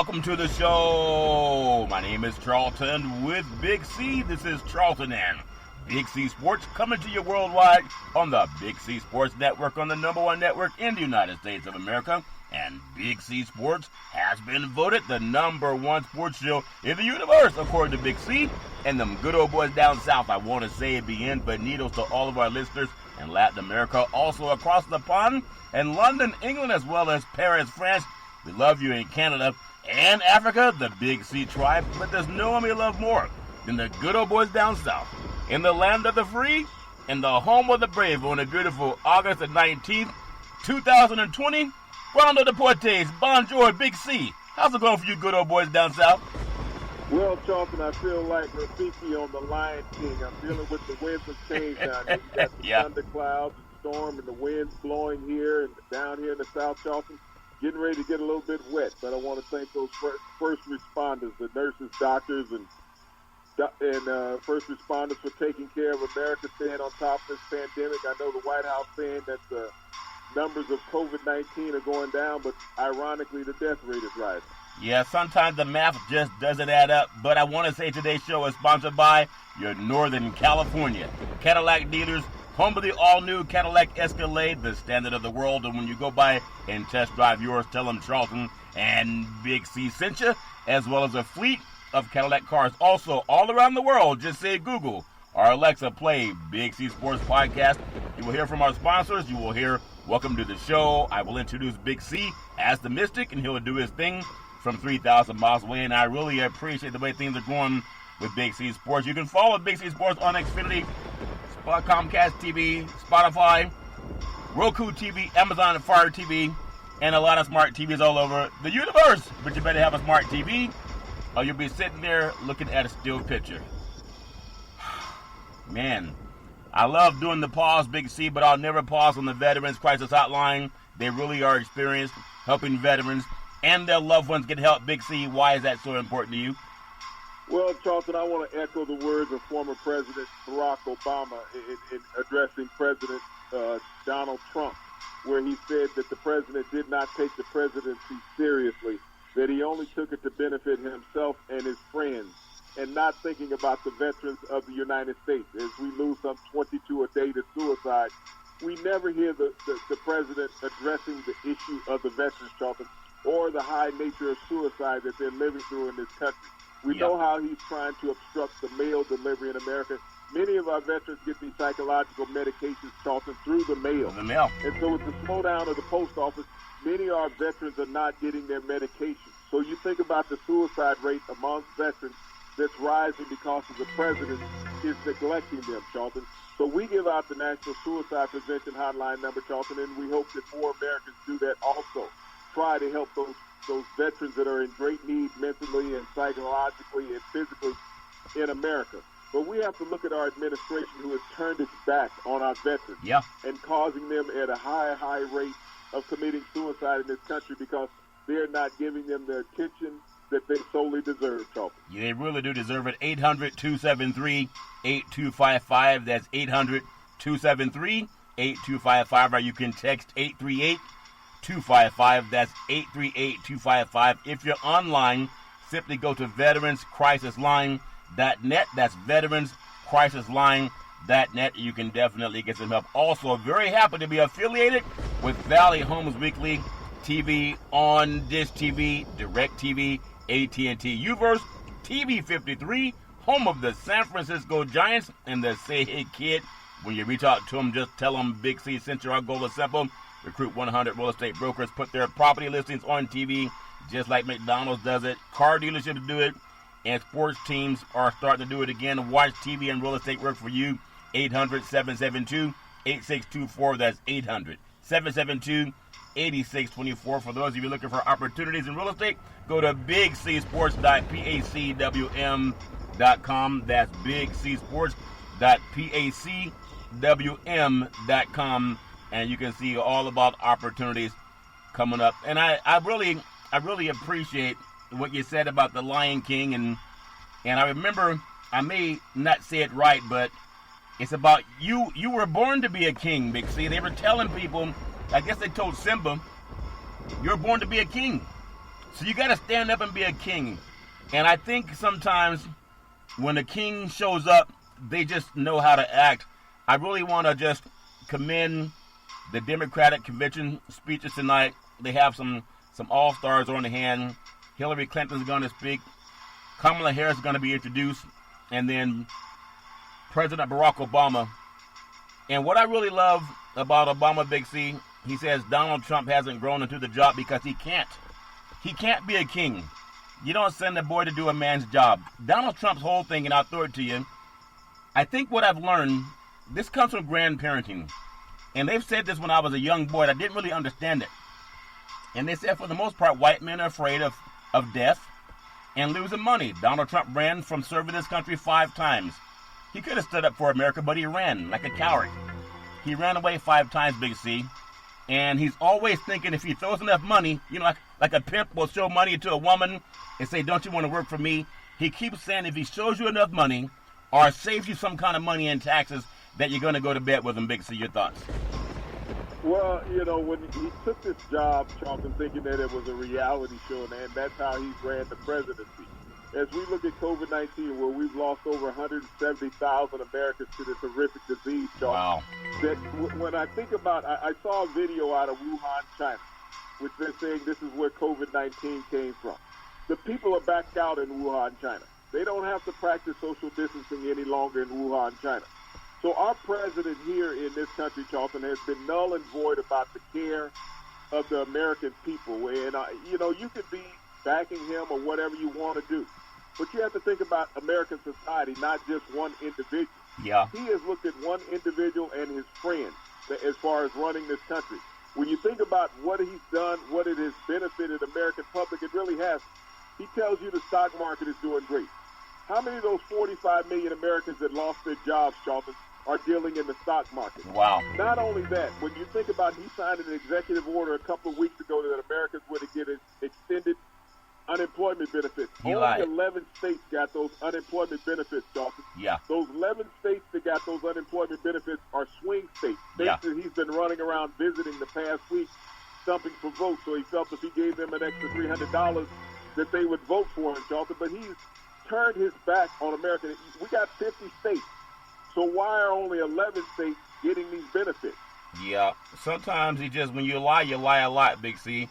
welcome to the show. My name is Charlton with Big C. This is Charlton and Big C Sports coming to you worldwide on the Big C Sports Network, on the #1 network in the United States of America. And Big C Sports has been voted the #1 sports show in the universe, according to Big C. And them good old boys down south, I want to say it be in, but needles to all of our listeners in Latin America, also across the pond, and London, England, as well as Paris, France. We love you in Canada and Africa, the Big C tribe, but there's no one we love more than the good old boys down south, in the land of the free, in the home of the brave, on a beautiful August the 19th, 2020. Rondo Deportes, bonjour, Big C. How's it going for you good old boys down south? Well, Charlton, I feel like Rafiki on the Lion King. I'm dealing with the winds of change down here. You got the thunder clouds, the storm, and the winds blowing here and down here in the South, Charlton. Getting ready to get a little bit wet, but I want to thank those first responders, the nurses, doctors, and first responders for taking care of America, staying on top of this pandemic. I know the White House saying that the numbers of COVID-19 are going down, but ironically, the death rate is rising. Yeah, sometimes the math just doesn't add up, but I want to say today's show is sponsored by your Northern California Cadillac dealers, home of the all-new Cadillac Escalade, the standard of the world. And when you go by and test drive yours, tell them Charlton and Big C sent you, as well as a fleet of Cadillac cars also all around the world. Just say Google or Alexa, play Big C Sports Podcast. You will hear from our sponsors. You will hear welcome to the show. I will introduce Big C as the Mystic, and he'll do his thing from 3,000 miles away. And I really appreciate the way things are going with Big C Sports. You can follow Big C Sports on Xfinity, Comcast TV, Spotify, Roku TV, Amazon Fire TV, and a lot of smart TVs all over the universe. But you better have a smart TV, or you'll be sitting there looking at a still picture. Man, I love doing the pause, Big C, but I'll never pause on the Veterans Crisis Hotline. They really are experienced helping veterans and their loved ones get help. Big C, why is that so important to you? Well, Charlton, I want to echo the words of former President Barack Obama in addressing President Donald Trump, where he said that the president did not take the presidency seriously, that he only took it to benefit himself and his friends, and not thinking about the veterans of the United States. As we lose some 22 a day to suicide, we never hear the president addressing the issue of the veterans, Charlton, or the high nature of suicide that they're living through in this country. We know how he's trying to obstruct the mail delivery in America. Many of our veterans get these psychological medications, Charlton, through the mail. And so with the slowdown of the post office, many of our veterans are not getting their medication. So you think about the suicide rate amongst veterans that's rising because of the president is neglecting them, Charlton. So we give out the National Suicide Prevention Hotline number, Charlton, and we hope that more Americans do that also. Try to help those veterans that are in great need mentally and psychologically and physically in America. But we have to look at our administration, who has turned its back on our veterans and causing them at a high rate of committing suicide in this country because they're not giving them the attention that they solely deserve, Charlton. Yeah, they really do deserve it. 800-273-8255. That's 800-273-8255. Or you can text 838-255. That's 838-255. If you're online, simply go to veteranscrisisline.net. That's veteranscrisisline.net. You can definitely get some help. Also, very happy to be affiliated with Valley Homes Weekly TV on Dish TV, DirecTV, AT&T Uverse, TV 53, home of the San Francisco Giants, and the Say Hey Kid. When you reach out to them, just tell them Big C sent you. Our goal is simple: recruit 100 real estate brokers, put their property listings on TV, just like McDonald's does it. Car dealerships do it, and sports teams are starting to do it again. Watch TV and real estate work for you. 800-772-8624. That's 800-772-8624. For those of you looking for opportunities in real estate, go to bigcsports.pacwm.com. That's bigcsports.pacwm.com, and you can see all about opportunities coming up. And I really appreciate what you said about the Lion King, and I remember, I may not say it right, but it's about you were born to be a king, Big C. They were telling people, I guess they told Simba, you're born to be a king. So you got to stand up and be a king. And I think sometimes when a king shows up, they just know how to act. I really want to just commend the Democratic convention speeches tonight. They have some all-stars on the hand. Hillary Clinton's going to speak. Kamala Harris is going to be introduced. And then President Barack Obama. And what I really love about Obama, Big C, he says Donald Trump hasn't grown into the job because he can't. He can't be a king. You don't send a boy to do a man's job. Donald Trump's whole thing, and I'll throw it to you, I think what I've learned, this comes from grandparenting. And they've said this when I was a young boy, and I didn't really understand it. And they said for the most part, white men are afraid of death and losing money. Donald Trump ran from serving this country 5 times. He could have stood up for America, but he ran like a coward. He ran away 5 times, Big C. And he's always thinking if he throws enough money, you know, like a pimp will show money to a woman and say, don't you want to work for me? He keeps saying if he shows you enough money or saves you some kind of money in taxes, that you're going to go to bed with him, Big C. Your thoughts? Well, you know, when he took this job, Charlton, thinking that it was a reality show, and that's how he ran the presidency. As we look at COVID-19, where we've lost over 170,000 Americans to this horrific disease, Charlton, Wow. that when I think about, I saw a video out of Wuhan, China, which they're saying this is where COVID-19 came from. The people are back out in Wuhan, China. They don't have to practice social distancing any longer in Wuhan, China. So our president here in this country, Charlton, has been null and void about the care of the American people. And, you know, you could be backing him or whatever you want to do. But you have to think about American society, not just one individual. Yeah. He has looked at one individual and his friends as far as running this country. When you think about what he's done, what it has benefited the American public, it really has. He tells you the stock market is doing great. How many of those 45 million Americans that lost their jobs, Charlton, are dealing in the stock market? Wow. Not only that, when you think about he signed an executive order a couple of weeks ago that Americans were to get extended unemployment benefits. Only 11 states got those unemployment benefits, Charlton. Yeah. Those 11 states that got those unemployment benefits are swing states. States that he's been running around visiting the past week, stumping for votes. So he felt if he gave them an extra $300 that they would vote for him, Charlton. But he's turned his back on America. We got 50 states. So why are only 11 states getting these benefits? Yeah. Sometimes when you lie a lot, Big C.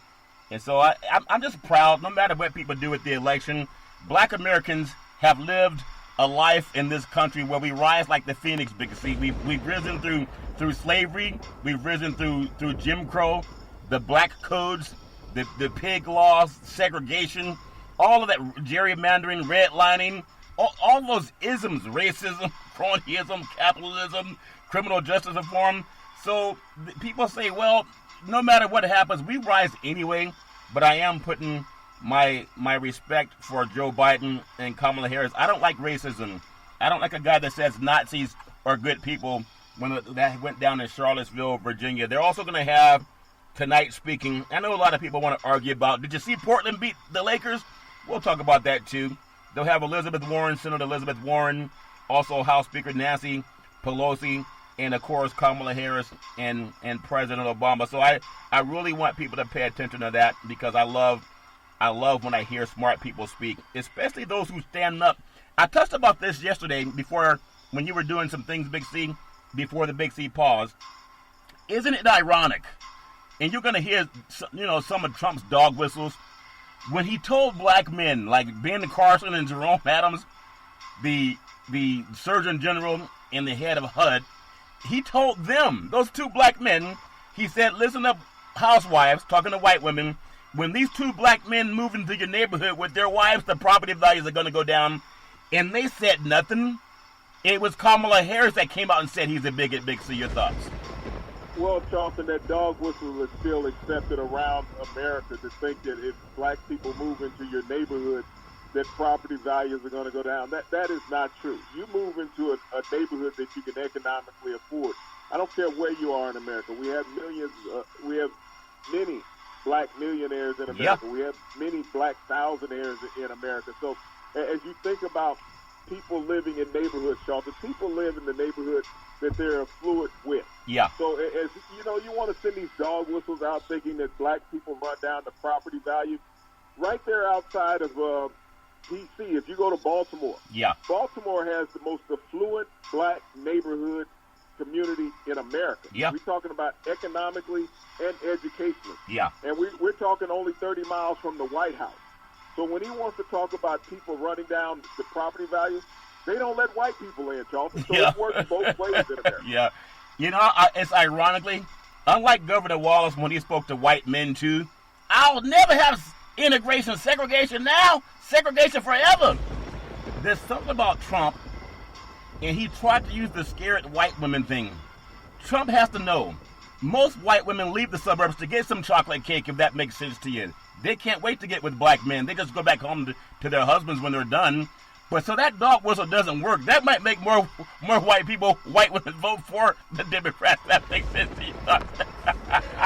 And so I'm just proud, no matter what people do with the election, black Americans have lived a life in this country where we rise like the phoenix, Big C. We've risen through slavery. We've risen through Jim Crow, the black codes, the pig laws, segregation, all of that gerrymandering, redlining, all those isms, racism, cronyism, capitalism, criminal justice reform. So people say, well, no matter what happens, we rise anyway. But I am putting my respect for Joe Biden and Kamala Harris. I don't like racism. I don't like a guy that says Nazis are good people when that went down in Charlottesville, Virginia. They're also going to have tonight speaking. I know a lot of people want to argue about, did you see Portland beat the Lakers? We'll talk about that too. They'll have Elizabeth Warren, Senator Elizabeth Warren, also House Speaker Nancy Pelosi, and of course Kamala Harris and President Obama. So I really want people to pay attention to that because I love when I hear smart people speak, especially those who stand up. I touched about this yesterday when you were doing some things, Big C, before the Big C pause. Isn't it ironic? And you're going to hear, some of Trump's dog whistles. When he told black men like Ben Carson and Jerome Adams, the Surgeon General and the head of HUD, he told them, those 2 black men, he said, listen up, housewives, talking to white women, when these 2 black men move into your neighborhood with their wives, the property values are going to go down. And they said nothing. It was Kamala Harris that came out and said he's a bigot. Big C, your thoughts? Well, Charlton, that dog whistle is still accepted around America to think that if black people move into your neighborhood, that property values are going to go down. That is not true. You move into a neighborhood that you can economically afford. I don't care where you are in America. We have millions. We have many black millionaires in America. Yeah. We have many black thousandaires in America. So as you think about people living in neighborhoods, Charlton, people live in the neighborhood that they're affluent with. Yeah. So as you want to send these dog whistles out thinking that black people run down the property value. right there outside of D.C., if you go to Baltimore, Baltimore has the most affluent black neighborhood community in America. Yeah. We're talking about economically and educationally. Yeah. And we're talking only 30 miles from the White House. So when he wants to talk about people running down the property value, they don't let white people in, Charlton. So it works both ways in America. Yeah. You know, it's ironically, unlike Governor Wallace when he spoke to white men too, I'll never have integration, segregation now, segregation forever. There's something about Trump, and he tried to use the scared white women thing. Trump has to know, most white women leave the suburbs to get some chocolate cake, if that makes sense to you. They can't wait to get with black men. They just go back home to their husbands when they're done. But so that dog whistle doesn't work. That might make more white women vote for the Democrats. That makes sense to you. Well,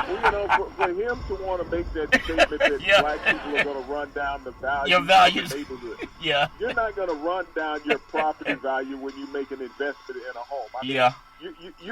you know, for him to want to make that statement that black people are going to run down the value of the neighborhood. You're not going to run down your property value when you make an investment in a home. I mean,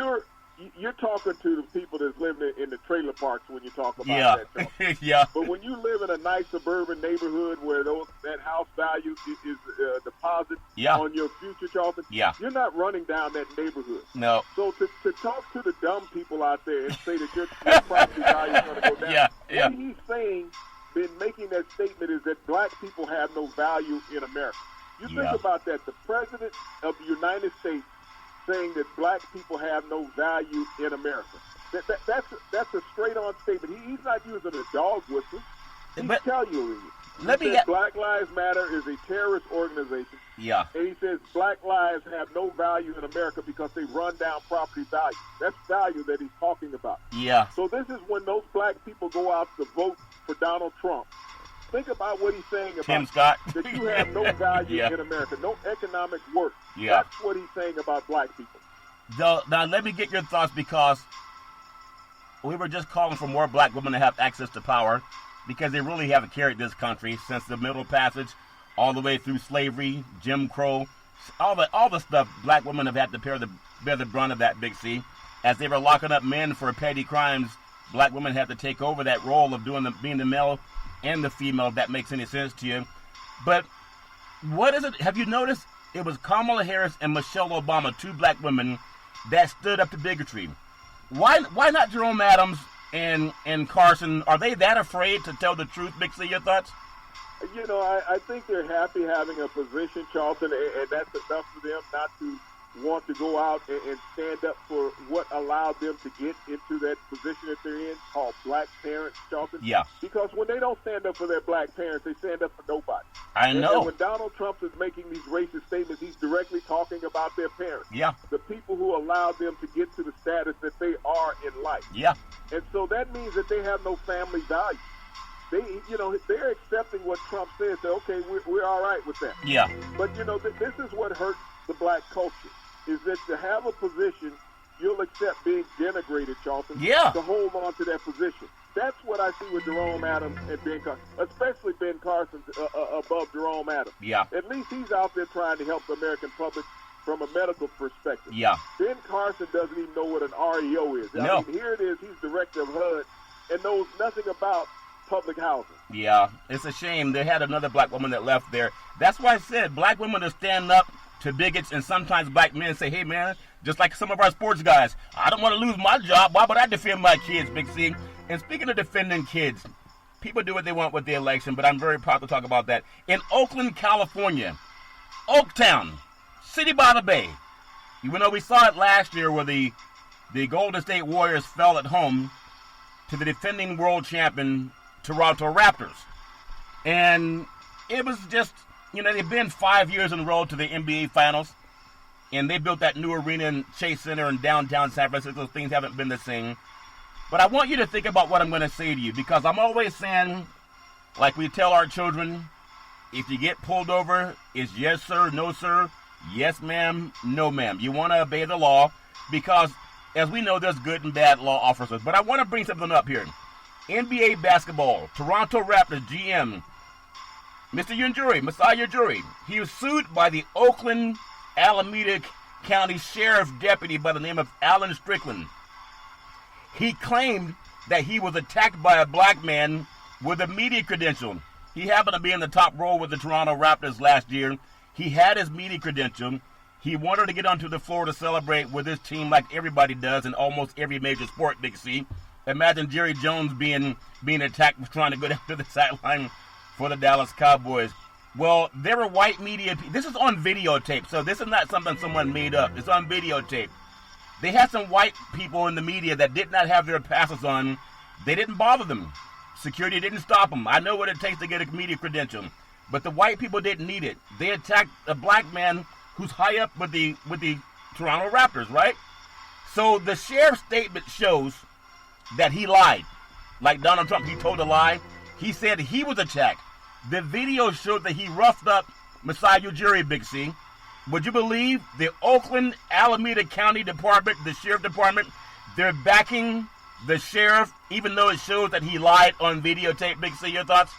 you're talking to the people that's living in the trailer parks when you talk about that. But when you live in a nice suburban neighborhood where that house value is a deposit on your future, Charlton, you're not running down that neighborhood. No. So to talk to the dumb people out there and say that your property value is going to go down, what he's saying, been making that statement, is that black people have no value in America. You think about that. The president of the United States saying that black people have no value in America. That's a straight-on statement. He's not using a dog whistle. He's telling you. Black Lives Matter is a terrorist organization. Yeah. And he says black lives have no value in America because they run down property value. That's value that he's talking about. Yeah. So this is when those black people go out to vote for Donald Trump. Think about what he's saying about Tim Scott. that you have no value in America, no economic worth. Yeah. That's what he's saying about black people. Now, let me get your thoughts, because we were just calling for more black women to have access to power, because they really haven't carried this country since the Middle Passage, all the way through slavery, Jim Crow, all the stuff. Black women have had to bear the brunt of that, Big C. As they were locking up men for petty crimes, black women had to take over that role of being the male and the female, if that makes any sense to you. But what is it? Have you noticed it was Kamala Harris and Michelle Obama, two black women, that stood up to bigotry? Why not Jerome Adams and Carson? Are they that afraid to tell the truth? Big C, your thoughts? You know, I think they're happy having a position, Charlton, and that's enough for them not to want to go out and stand up for what allowed them to get into that position that they're in, called black parents, Charlton. Yeah. Because when they don't stand up for their black parents, they stand up for nobody. I know. And when Donald Trump is making these racist statements, he's directly talking about their parents. Yeah. The people who allowed them to get to the status that they are in life. Yeah. And so that means that they have no family value. They're accepting what Trump says. Say, okay, we're all right with that. Yeah. But, this is what hurts the black culture, is that to have a position, you'll accept being denigrated, Charlton, to hold on to that position. That's what I see with Jerome Adams and Ben Carson, especially Ben Carson above Jerome Adams. Yeah. At least he's out there trying to help the American public from a medical perspective. Yeah. Ben Carson doesn't even know what an REO is. No. I mean, here it is, he's director of HUD and knows nothing about public housing. Yeah, it's a shame. They had another black woman that left there. That's why I said black women are standing up to bigots, and sometimes black men say, hey, man, just like some of our sports guys, I don't want to lose my job. Why would I defend my kids, Big C? And speaking of defending kids, people do what they want with the election, but I'm very proud to talk about that. In Oakland, California, Oaktown, city by the bay. Even though we saw it last year where the Golden State Warriors fell at home to the defending world champion Toronto Raptors. And it was just, they've been 5 years in a row to the NBA Finals, and they built that new arena in Chase Center in downtown San Francisco. Things haven't been the same. But I want you to think about what I'm going to say to you, because I'm always saying, like we tell our children, if you get pulled over, it's yes, sir, no, sir, yes, ma'am, no, ma'am. You want to obey the law, because, as we know, there's good and bad law officers. But I want to bring something up here. NBA basketball, Toronto Raptors GM, Mr. Messiah Ujiri, he was sued by the Oakland Alameda County Sheriff Deputy by the name of Alan Strickland. He claimed that he was attacked by a black man with a media credential. He happened to be in the top role with the Toronto Raptors last year. He had his media credential. He wanted to get onto the floor to celebrate with his team like everybody does in almost every major sport, Big C. Imagine Jerry Jones being attacked for trying to go down to the sideline for the Dallas Cowboys. Well, there were white media. This is on videotape, so this is not something someone made up. It's on videotape. They had some white people in the media that did not have their passes on. They didn't bother them. Security didn't stop them. I know what it takes to get a media credential, but the white people didn't need it. They attacked a black man who's high up with the Toronto Raptors, right? So the sheriff's statement shows that he lied. Like Donald Trump, he told a lie. He said he was attacked. The video showed that he roughed up Masai Ujiri, Big C. Would you believe the Oakland Alameda County Department, the Sheriff Department, they're backing the sheriff, even though it shows that he lied on videotape? Big C, your thoughts?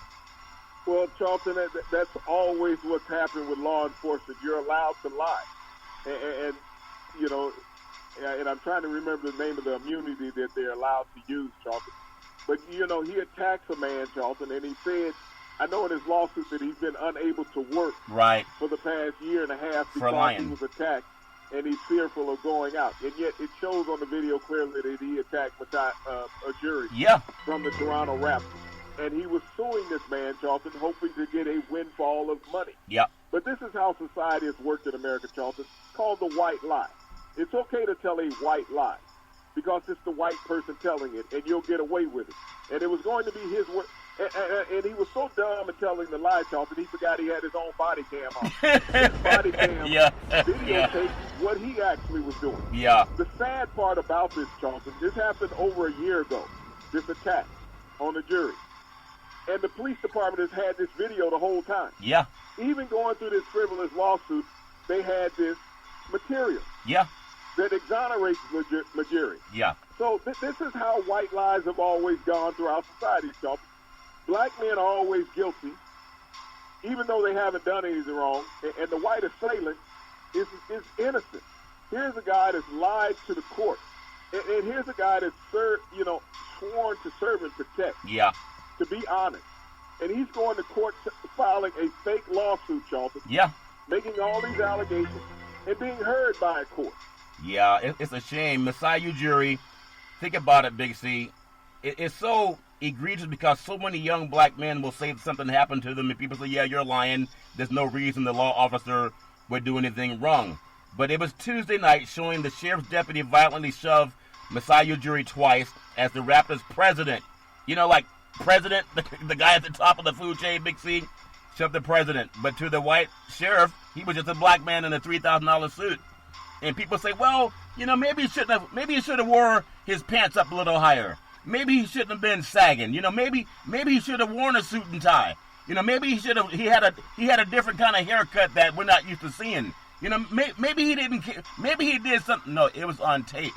Well, Charlton, that's always what's happened with law enforcement. You're allowed to lie. And you know, and I'm trying to remember the name of the immunity that they're allowed to use, Charlton. But, you know, he attacks a man, Charlton, and he said, I know in his lawsuit that he's been unable to work for the past year and a half because he was attacked, and he's fearful of going out. And yet it shows on the video clearly that he attacked a jury from the Toronto Raptors. And he was suing this man, Charlton, hoping to get a windfall of money. But this is how society has worked in America, Charlton. It's called the white lie. It's okay to tell a white lie because it's the white person telling it, and you'll get away with it. And it was going to be his word. And he was so dumb in telling the lie, Charlton, he forgot he had his own body cam on. His body cam videotaped what he actually was doing. The sad part about this, Charlton, this happened over a year ago, this attack on the jury. And the police department has had this video the whole time. Even going through this frivolous lawsuit, they had this material that exonerates Ujiri. So this is how white lies have always gone throughout society, Charlton. Black men are always guilty, even though they haven't done anything wrong, and the white assailant is innocent. Here's a guy that's lied to the court, and here's a guy that's sworn to serve and protect. To be honest, and he's going to court filing a fake lawsuit, Charlton. Making all these allegations and being heard by a court. It's a shame. Masai Ujiri, think about it, Big C. It's so egregious because so many young black men will say something happened to them and people say, yeah, you're lying. There's no reason the law officer would do anything wrong. But it was Tuesday night showing the sheriff's deputy violently shove Masai Ujiri twice as the Raptors president. You know, like president, the guy at the top of the food chain, Big C, shoved the president. But to the white sheriff, he was just a black man in a $3,000 suit. And people say, well, you know, maybe he should have wore his pants up a little higher. Maybe he shouldn't have been sagging. You know, maybe he should have worn a suit and tie. You know, maybe he had a different kind of haircut that we're not used to seeing. You know, maybe he didn't. Maybe he did something. No, it was on tape.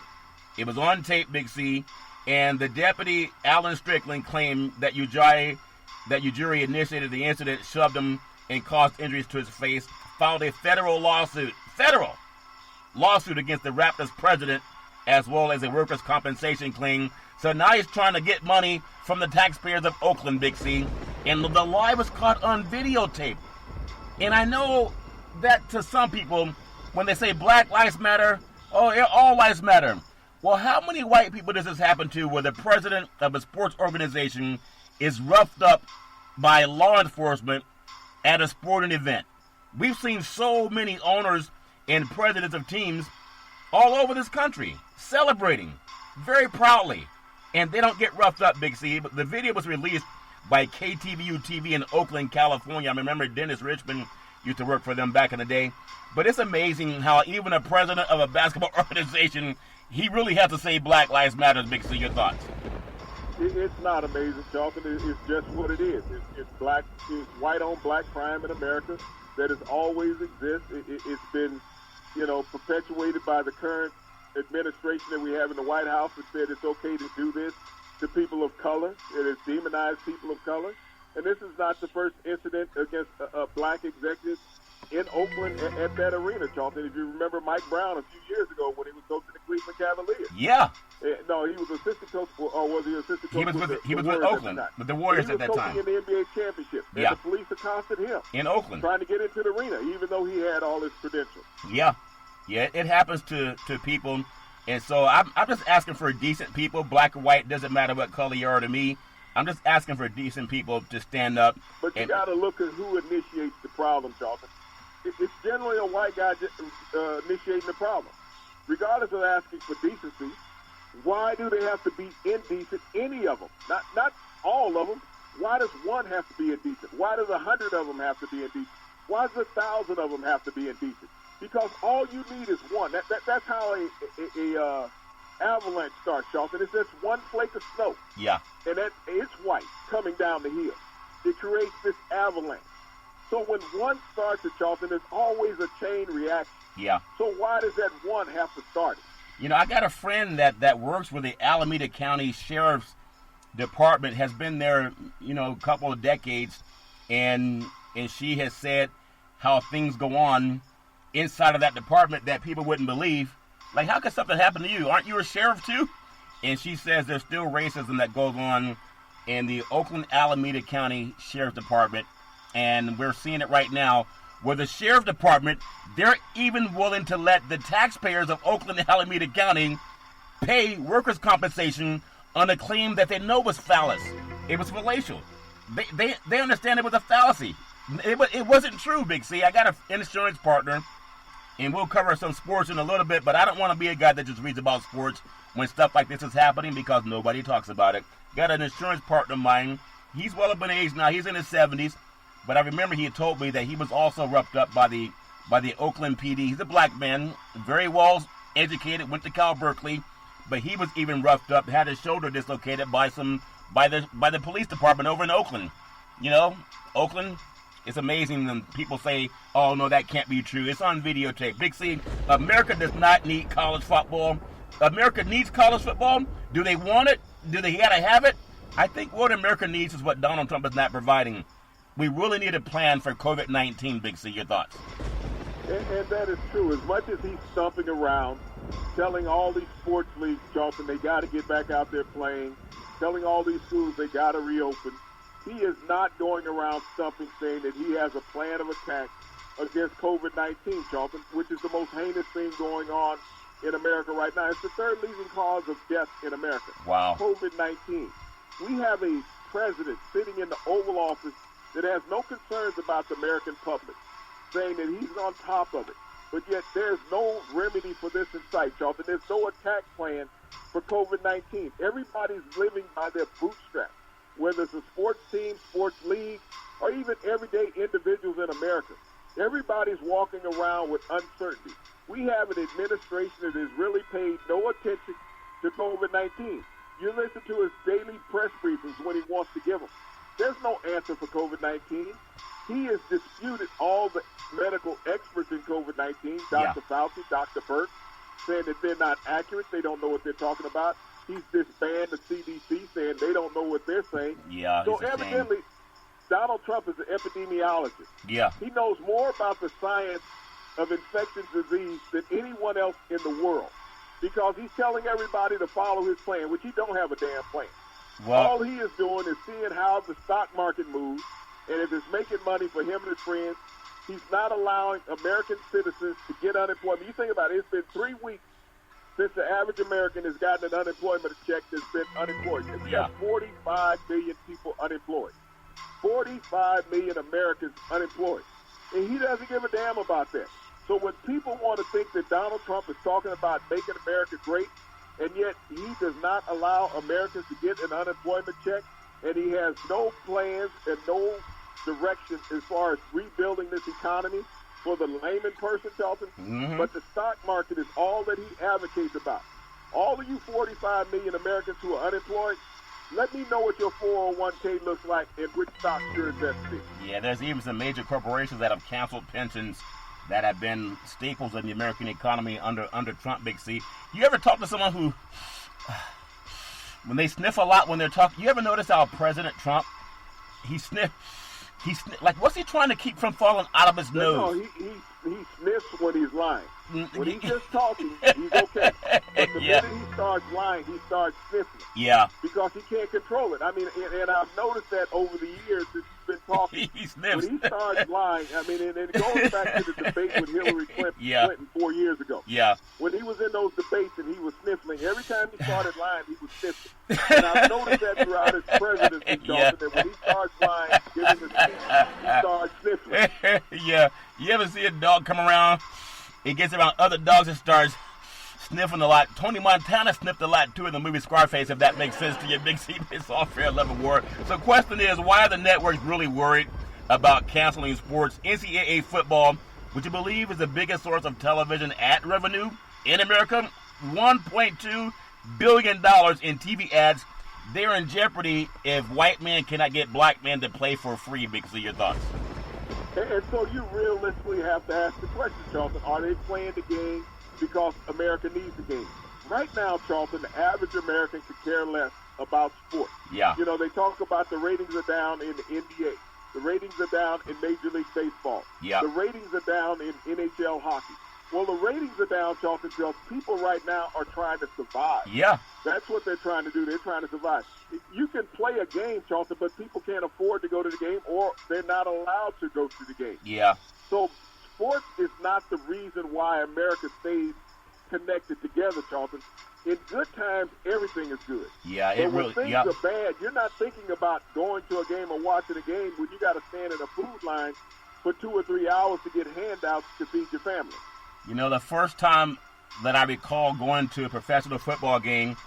It was on tape, Big C. And the deputy, Alan Strickland, claimed that Ujiri initiated the incident, shoved him, and caused injuries to his face. Filed a federal lawsuit against the Raptors president, as well as a workers' compensation claim. So now he's trying to get money from the taxpayers of Oakland, Big C. And the lie was caught on videotape. And I know that to some people, when they say Black Lives Matter, all lives matter. Well, how many white people does this happen to where the president of a sports organization is roughed up by law enforcement at a sporting event? We've seen so many owners and presidents of teams all over this country celebrating very proudly. And they don't get roughed up, Big C. But the video was released by KTVU-TV in Oakland, California. I remember Dennis Richmond used to work for them back in the day. But it's amazing how even a president of a basketball organization, he really has to say Black Lives Matter, Big C. Your thoughts? It's not amazing, Charlton. It's just what it is. It's white on black crime in America that has always existed. It's been, perpetuated by the current administration that we have in the White House that said it's okay to do this to people of color. It has demonized people of color. And this is not the first incident against a black executive in Oakland at that arena, Charlton. If you remember Mike Brown a few years ago when he was coaching the Cleveland Cavaliers. Yeah. No, he was assistant coach, or was he assistant coach? He was with Oakland, with the Warriors at that time. He was coaching in the NBA championship. And the police accosted him. In Oakland. Trying to get into the arena, even though he had all his credentials. Yeah. Yeah, it happens to people. And so I'm just asking for decent people, black or white, doesn't matter what color you are to me. I'm just asking for decent people to stand up. But you got to look at who initiates the problem, Charlton. It's generally a white guy initiating the problem. Regardless of asking for decency, why do they have to be indecent, any of them? Not all of them. Why does one have to be indecent? Why does 100 of them have to be indecent? Why does 1,000 of them have to be indecent? Because all you need is one. That's how a avalanche starts, Charlton. It's just one flake of snow. Yeah. And it's white coming down the hill. It creates this avalanche. So when one starts it, Charlton, there's always a chain reaction. Yeah. So why does that one have to start it? You know, I got a friend that works with the Alameda County Sheriff's Department, has been there, a couple of decades, and she has said how things go on inside of that department that people wouldn't believe. Like, how could something happen to you? Aren't you a sheriff too? And she says there's still racism that goes on in the Oakland Alameda County Sheriff's Department, and we're seeing it right now where the Sheriff's Department, they're even willing to let the taxpayers of Oakland and Alameda County pay workers' compensation on a claim that they know was fallacious. It was fallacious. They understand it was a fallacy. It wasn't true, Big C. I got an insurance partner, and we'll cover some sports in a little bit, but I don't want to be a guy that just reads about sports when stuff like this is happening because nobody talks about it. Got an insurance partner of mine. He's well up in age now. He's in his 70s. But I remember he had told me that he was also roughed up by the Oakland PD. He's a black man, very well educated, went to Cal Berkeley, but he was even roughed up, had his shoulder dislocated by the police department over in Oakland. Oakland, it's amazing when people say, oh, no, that can't be true. It's on videotape. Big C, America does not need college football. America needs college football. Do they want it? Do they gotta have it? I think what America needs is what Donald Trump is not providing. We really need a plan for COVID-19, Big C. Your thoughts? And that is true. As much as he's stomping around, telling all these sports leagues, Charlton, they got to get back out there playing, telling all these schools they got to reopen, he is not going around stumping saying that he has a plan of attack against COVID-19, Charlton, which is the most heinous thing going on in America right now. It's the third leading cause of death in America. Wow. COVID-19. We have a president sitting in the Oval Office that has no concerns about the American public, saying that he's on top of it. But yet there's no remedy for this in sight, Charlton. There's no attack plan for COVID-19. Everybody's living by their bootstraps, whether it's a sports team, sports league, or even everyday individuals in America. Everybody's walking around with uncertainty. We have an administration that has really paid no attention to COVID-19. You listen to his daily press briefings when he wants to give them. There's no answer for COVID-19. He has disputed all the medical experts in COVID-19, Dr. Fauci, Dr. Birx, saying that they're not accurate. They don't know what they're talking about. He's disbanded the CDC, saying they don't know what they're saying. Yeah. So evidently, Donald Trump is an epidemiologist. Yeah. He knows more about the science of infectious disease than anyone else in the world because he's telling everybody to follow his plan, which he don't have a damn plan. Well, all he is doing is seeing how the stock market moves, and if it's making money for him and his friends, he's not allowing American citizens to get unemployment. You think about it, it's been 3 weeks since the average American has gotten an unemployment check that's been unemployed. We got 45 million people unemployed. 45 million Americans unemployed. And he doesn't give a damn about that. So when people want to think that Donald Trump is talking about making America great, and yet he does not allow Americans to get an unemployment check, and he has no plans and no direction as far as rebuilding this economy for the layman person, Charlton. Mm-hmm. But the stock market is all that he advocates about. All of you 45 million Americans who are unemployed, let me know what your 401k looks like and which stocks you're invested in. Yeah, there's even some major corporations that have canceled pensions that have been staples in the American economy under Trump, Big C. You ever talk to someone who, when they sniff a lot when they're talking, you ever notice how President Trump, he sniffs what's he trying to keep from falling out of his nose? No, he sniffs when he's lying. When he's just talking, he's okay. But the minute he starts lying, he starts sniffling. Yeah. Because he can't control it. I mean, and I've noticed that over the years since he's been talking. He sniffs. When he starts lying, I mean, and it goes back to the debate with Hillary Clinton 4 years ago. Yeah. When he was in those debates and he was sniffling, every time he started lying, he was sniffling. And I've noticed that throughout his presidency, Jonathan, that when he starts lying, giving the speech, he starts sniffling. Yeah. You ever see a dog come around? It gets around other dogs and starts sniffing a lot. Tony Montana sniffed a lot, too, in the movie Scarface, if that makes sense to you, Big C. It's all fair, love, and war. So the question is, why are the networks really worried about canceling sports? NCAA football, which you believe is the biggest source of television ad revenue in America, $1.2 billion in TV ads. They're in jeopardy if white men cannot get black men to play for free. Big C, your thoughts? And so you realistically have to ask the question, Charlton, are they playing the game because America needs the game? Right now, Charlton, the average American could care less about sports. Yeah. You know, they talk about the ratings are down in the NBA. The ratings are down in Major League Baseball. Yeah. The ratings are down in NHL hockey. Well, the ratings are down, Charlton, because people right now are trying to survive. Yeah. That's what they're trying to do. They're trying to survive. You can play a game, Charlton, but people can't afford to go to the game, or they're not allowed to go to the game. Yeah. So sports is not the reason why America stays connected together, Charlton. In good times, everything is good. Yeah, but when things are bad, you're not thinking about going to a game or watching a game when you got to stand in a food line for 2 or 3 hours to get handouts to feed your family. You know, the first time that I recall going to a professional football game,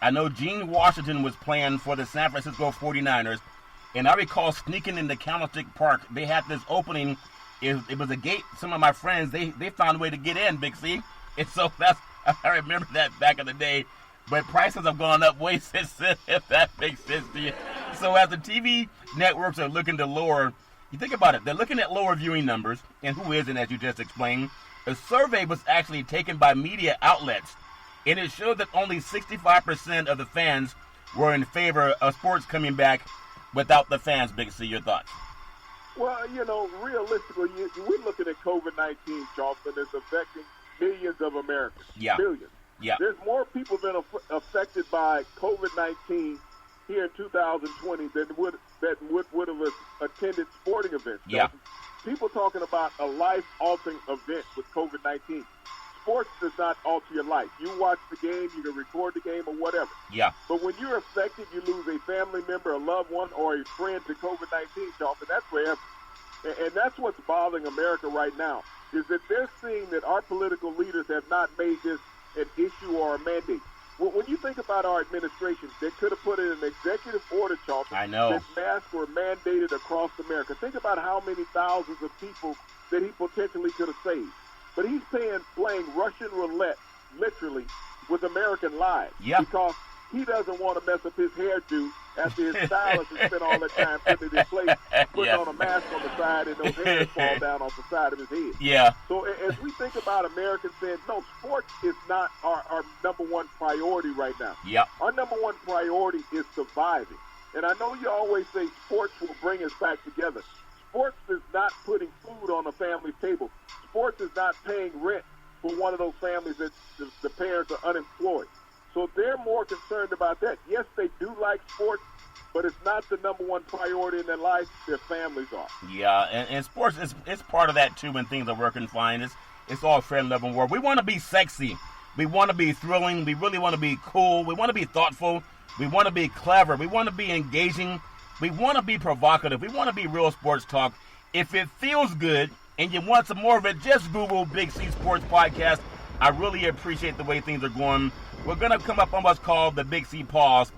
I know Gene Washington was playing for the San Francisco 49ers, and I recall sneaking into Candlestick Park. They had this opening. It was a gate. Some of my friends, they found a way to get in, Big C. And so I remember that back in the day. But prices have gone up way since then, if that makes sense to you. So as the TV networks are looking to lower, you think about it, they're looking at lower viewing numbers, and who isn't, as you just explained. A survey was actually taken by media outlets, and it showed that only 65% of the fans were in favor of sports coming back without the fans. Big C, your thoughts? Well, you know, realistically, we're looking at COVID-19, Charleston. It's affecting millions of Americans. Yeah. Millions. Yeah. There's more people been affected by COVID-19 here in 2020 than would have attended sporting events. Yeah. People talking about a life-altering event with COVID-19. Sports does not alter your life. You watch the game, you can record the game or whatever. Yeah. But when you're affected, you lose a family member, a loved one, or a friend to COVID-19, Charlton, that's forever. And that's what's bothering America right now, is that they're seeing that our political leaders have not made this an issue or a mandate. When you think about our administration, they could have put in an executive order, Charlton, I know, that masks were mandated across America. Think about how many thousands of people that he potentially could have saved. But he's playing Russian roulette, literally, with American lives. Yeah. Because he doesn't want to mess up his hairdo after his stylist has spent all that time putting it in place, putting on a mask on the side, and those hairs fall down off the side of his head. Yeah. So as we think about Americans saying, no, sports is not our number one priority right now. Yeah. Our number one priority is surviving. And I know you always say sports will bring us back together. Sports is not putting food on a family's table. Sports is not paying rent for one of those families that the parents are unemployed. So they're more concerned about that. Yes, they do like sports, but it's not the number one priority in their life. Their families are. Yeah, and sports is part of that, too, when things are working fine. It's all fair and love and war. We want to be sexy. We want to be thrilling. We really want to be cool. We want to be thoughtful. We want to be clever. We want to be engaging. We want to be provocative. We want to be real sports talk. If it feels good and you want some more of it, just Google Big C Sports Podcast. I really appreciate the way things are going. We're going to come up on what's called the Big C Pause.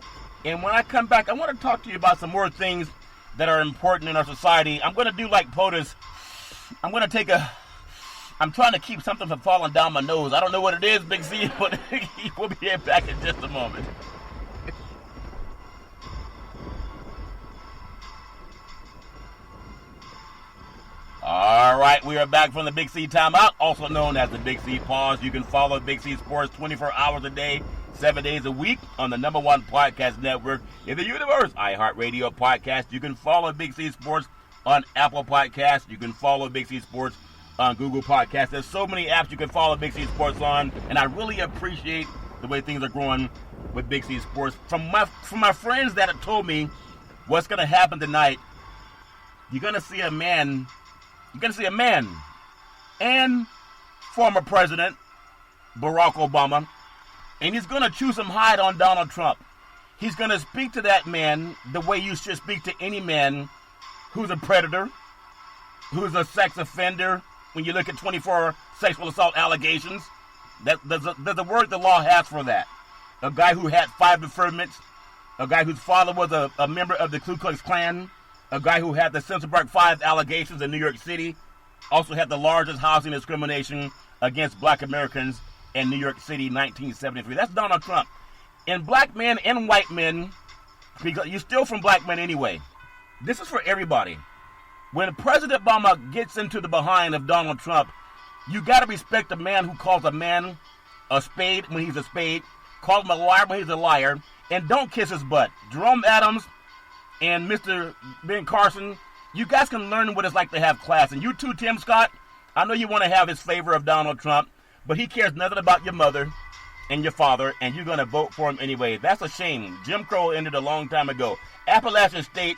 And when I come back, I want to talk to you about some more things that are important in our society. I'm going to do like POTUS. I'm trying to keep something from falling down my nose. I don't know what it is, Big C, but we'll be right back in just a moment. All right, we are back from the Big C Timeout, also known as the Big C Pause. You can follow Big C Sports 24 hours a day, 7 days a week on the #1 podcast network in the universe, iHeartRadio podcast. You can follow Big C Sports on Apple Podcasts. You can follow Big C Sports on Google Podcasts. There's so many apps you can follow Big C Sports on, and I really appreciate the way things are growing with Big C Sports. From my friends that have told me what's going to happen tonight, you're going to see a man and former President Barack Obama, and he's going to chew some hide on Donald Trump. He's going to speak to that man the way you should speak to any man who's a predator, who's a sex offender. When you look at 24 sexual assault allegations, there's a word the law has for that. A guy who had 5 deferments, a guy whose father was a member of the Ku Klux Klan, a guy who had the Central Park 5 allegations in New York City, also had the largest housing discrimination against black Americans in New York City, 1973. That's Donald Trump. And black men and white men, because you steal from black men anyway. This is for everybody. When President Obama gets into the behind of Donald Trump, you got to respect a man who calls a man a spade when he's a spade, calls him a liar when he's a liar, and don't kiss his butt. Jerome Adams and Mr. Ben Carson, you guys can learn what it's like to have class. And you too, Tim Scott, I know you want to have his favor of Donald Trump, but he cares nothing about your mother and your father, and you're going to vote for him anyway. That's a shame. Jim Crow ended a long time ago. Appalachian State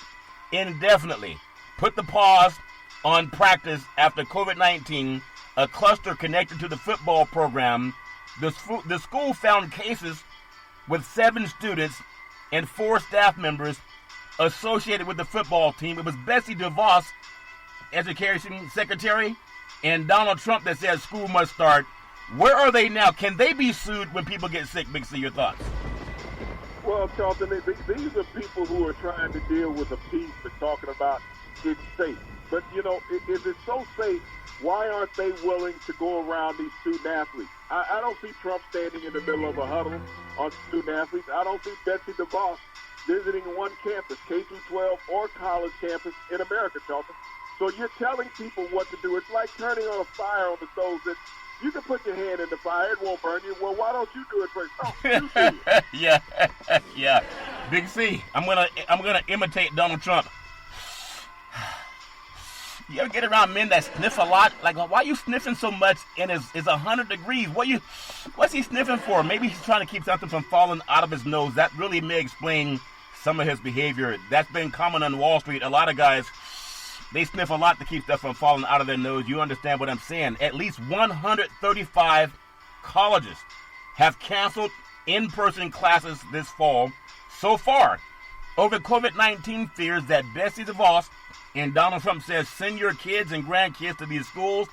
indefinitely put the pause on practice after COVID-19, a cluster connected to the football program. The school found cases with 7 students and 4 staff members associated with the football team. It was Betsy DeVos, Education Secretary, and Donald Trump that said school must start. Where are they now? Can they be sued when people get sick? Big C, your thoughts? Well, Charlton, these are people who are trying to deal with a peace and talking about it's safe. But, you know, if it's so safe, why aren't they willing to go around these student athletes? I don't see Trump standing in the middle of a huddle on student athletes. I don't see Betsy DeVos visiting one campus, K-12 or college campus in America, Charlton. So you're telling people what to do. It's like turning on a fire on the stove. That you can put your hand in the fire, it won't burn you. Well, why don't you do it first? No, you do it. Yeah. Big C, I'm gonna imitate Donald Trump. You ever get around men that sniff a lot? Like, why are you sniffing so much? And it's 100 degrees. What's he sniffing for? Maybe he's trying to keep something from falling out of his nose. That really may explain some of his behavior. That's been common on Wall Street. A lot of guys, they sniff a lot to keep stuff from falling out of their nose. You understand what I'm saying? At least 135 colleges have canceled in-person classes this fall so far over COVID-19 fears that Betsy DeVos and Donald Trump says send your kids and grandkids to these schools.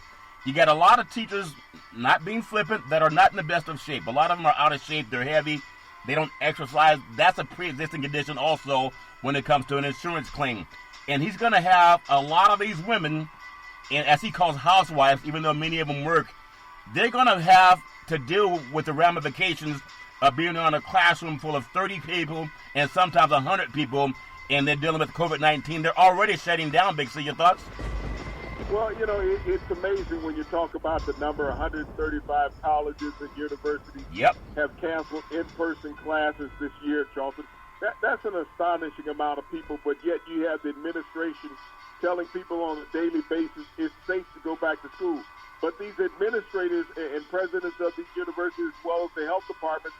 You got a lot of teachers, not being flippant, that are not in the best of shape. A lot of them are out of shape. They're heavy. They don't exercise. That's a pre-existing condition also when it comes to an insurance claim. And he's going to have a lot of these women, and as he calls housewives, even though many of them work, they're going to have to deal with the ramifications of being in a classroom full of 30 people and sometimes 100 people, and they're dealing with COVID-19. They're already shutting down, Big C. Your thoughts? Well, you know, it's amazing when you talk about the number. 135 colleges and universities have canceled in-person classes this year, Charlton. That's an astonishing amount of people, but yet you have the administration telling people on a daily basis it's safe to go back to school. But these administrators and presidents of these universities, as well as the health departments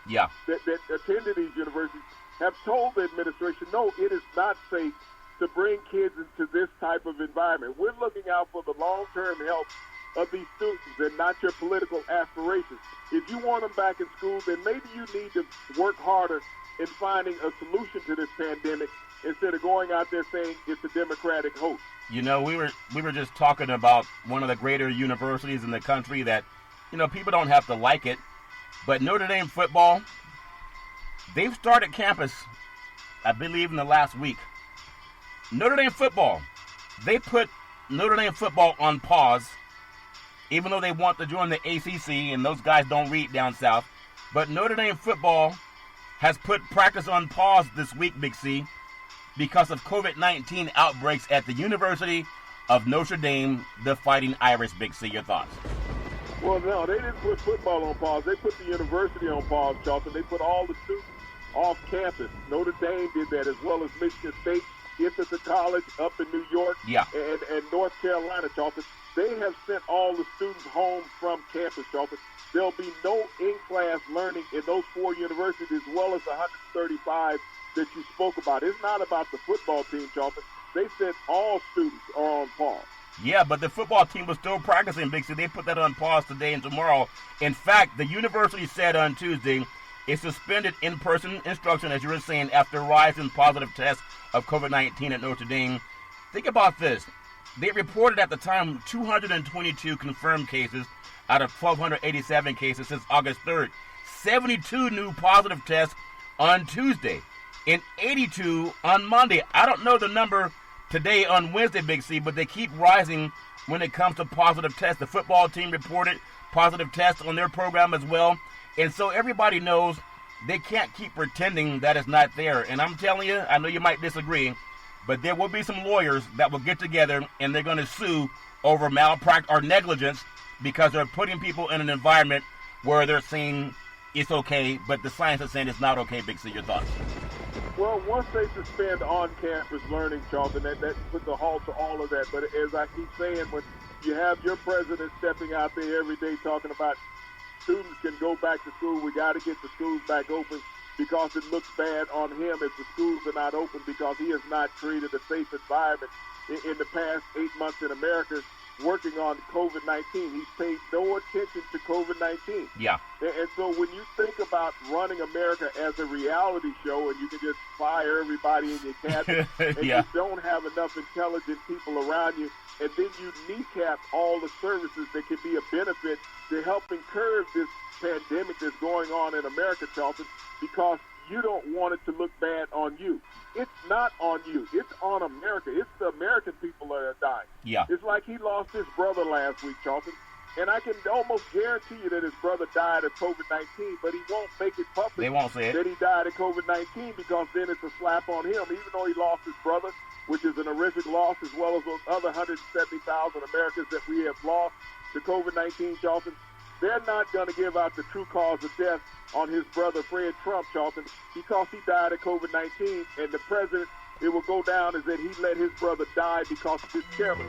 that attended these universities, have told the administration, no, it is not safe to bring kids into this type of environment. We're looking out for the long-term health of these students and not your political aspirations. If you want them back in school, then maybe you need to work harder in finding a solution to this pandemic instead of going out there saying it's a Democratic hoax. You know, we were just talking about one of the greater universities in the country that, you know, people don't have to like it, but Notre Dame football, they've started campus, I believe, in the last week. Notre Dame football, they put Notre Dame football on pause, even though they want to join the ACC, and those guys don't read down south. But Notre Dame football has put practice on pause this week, Big C, because of COVID-19 outbreaks at the University of Notre Dame, the Fighting Irish. Big C, your thoughts? Well, no, they didn't put football on pause. They put the university on pause, Charlton. They put all the students off campus. Notre Dame did that, as well as Michigan State Ithaca College up in New York, Yeah. and North Carolina, Charlton. They have sent all the students home from campus, Charlton. There'll be no in-class learning in those 4 universities, as well as the 135 that you spoke about. It's not about the football team, Charlton. They said all students are on pause. Yeah, but the football team was still practicing, Big C. They put that on pause today and tomorrow. In fact, the university said on Tuesday it suspended in-person instruction, as you were saying, after rise in positive tests of COVID-19 at Notre Dame. Think about this. They reported at the time 222 confirmed cases out of 1,287 cases since August 3rd. 72 new positive tests on Tuesday and 82 on Monday. I don't know the number today on Wednesday, Big C, but they keep rising when it comes to positive tests. The football team reported positive tests on their program as well. And so everybody knows they can't keep pretending that it's not there. And I'm telling you, I know you might disagree, but there will be some lawyers that will get together and they're going to sue over malpractice or negligence because they're putting people in an environment where they're saying it's okay, but the science is saying it's not okay. Big C, your thoughts? Well, once they suspend on-campus learning, Charlton, that puts a halt to all of that. But as I keep saying, when you have your president stepping out there every day talking about students can go back to school, we got to get the schools back open because it looks bad on him if the schools are not open because he has not created a safe environment in the past 8 months in America working on COVID-19. He's paid no attention to COVID-19. Yeah. And so when you think about running America as a reality show and you can just fire everybody in your cabinet and Yeah. you don't have enough intelligent people around you, and then you kneecap all the services that can be a benefit to helping curb this pandemic that's going on in America, Charlton, because you don't want it to look bad on you. It's not on you. It's on America. It's the American people that are dying. Yeah. It's like he lost his brother last week, Charlton. And I can almost guarantee you that his brother died of COVID-19, but he won't make it public. They won't say it. That he died of COVID-19 because then it's a slap on him, even though he lost his brother, which is an horrific loss, as well as those other 170,000 Americans that we have lost to COVID-19, Charlton. They're not going to give out the true cause of death on his brother, Fred Trump, Charlton, because he died of COVID-19, and the president, it will go down as that he let his brother die because of his carelessness.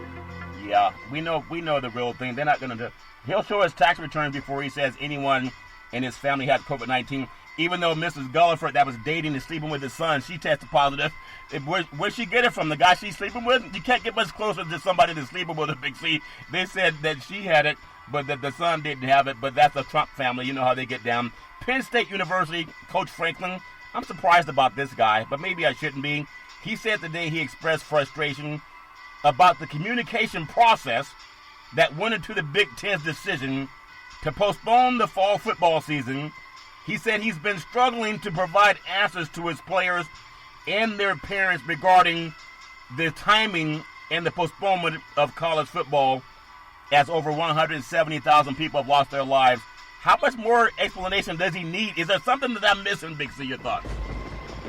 Yeah, we know the real thing. They're not going to do. He'll show his tax returns before he says anyone in his family had COVID-19. Even though Mrs. Gulliford that was dating and sleeping with his son, she tested positive. Where'd she get it from? The guy she's sleeping with? You can't get much closer to somebody that's sleeping with a Big C. They said that she had it, but that the son didn't have it. But that's a Trump family. You know how they get down. Penn State University, Coach Franklin, I'm surprised about this guy, but maybe I shouldn't be. He said today he expressed frustration about the communication process that went into the Big Ten's decision to postpone the fall football season. He said he's been struggling to provide answers to his players and their parents regarding the timing and the postponement of college football, as over 170,000 people have lost their lives. How much more explanation does he need? Is there something that I'm missing, Big C? Your thoughts?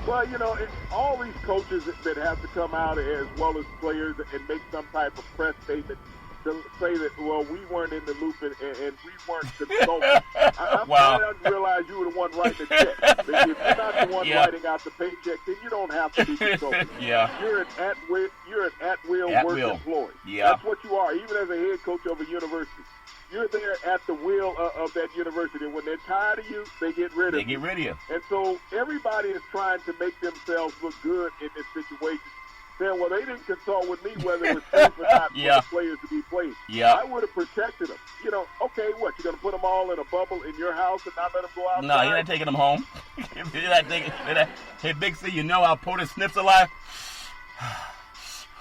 Well, you know, it's all these coaches that have to come out as well as players and make some type of press statement to say that, well, we weren't in the loop and we weren't consulted. I'm Wow. I didn't realize you were the one writing the check. If you're not the one Yeah. writing out the paycheck, then you don't have to be consulted. Yeah. You're an at-will work employee. Yeah. That's what you are, even as a head coach of a university. You're there at the will of that university. And when they're tired of you, they get rid of They you. get rid of you. And so everybody is trying to make themselves look good in this situation. Saying, well, they didn't consult with me whether it was safe or not Yeah. for the players to be played. Yeah. I would have protected them. You know, okay, what, you're going to put them all in a bubble in your house and not let them go outside? No, you're not taking them home. You're not taking. Hey, Big C, you know how POTUS sniffs a lot?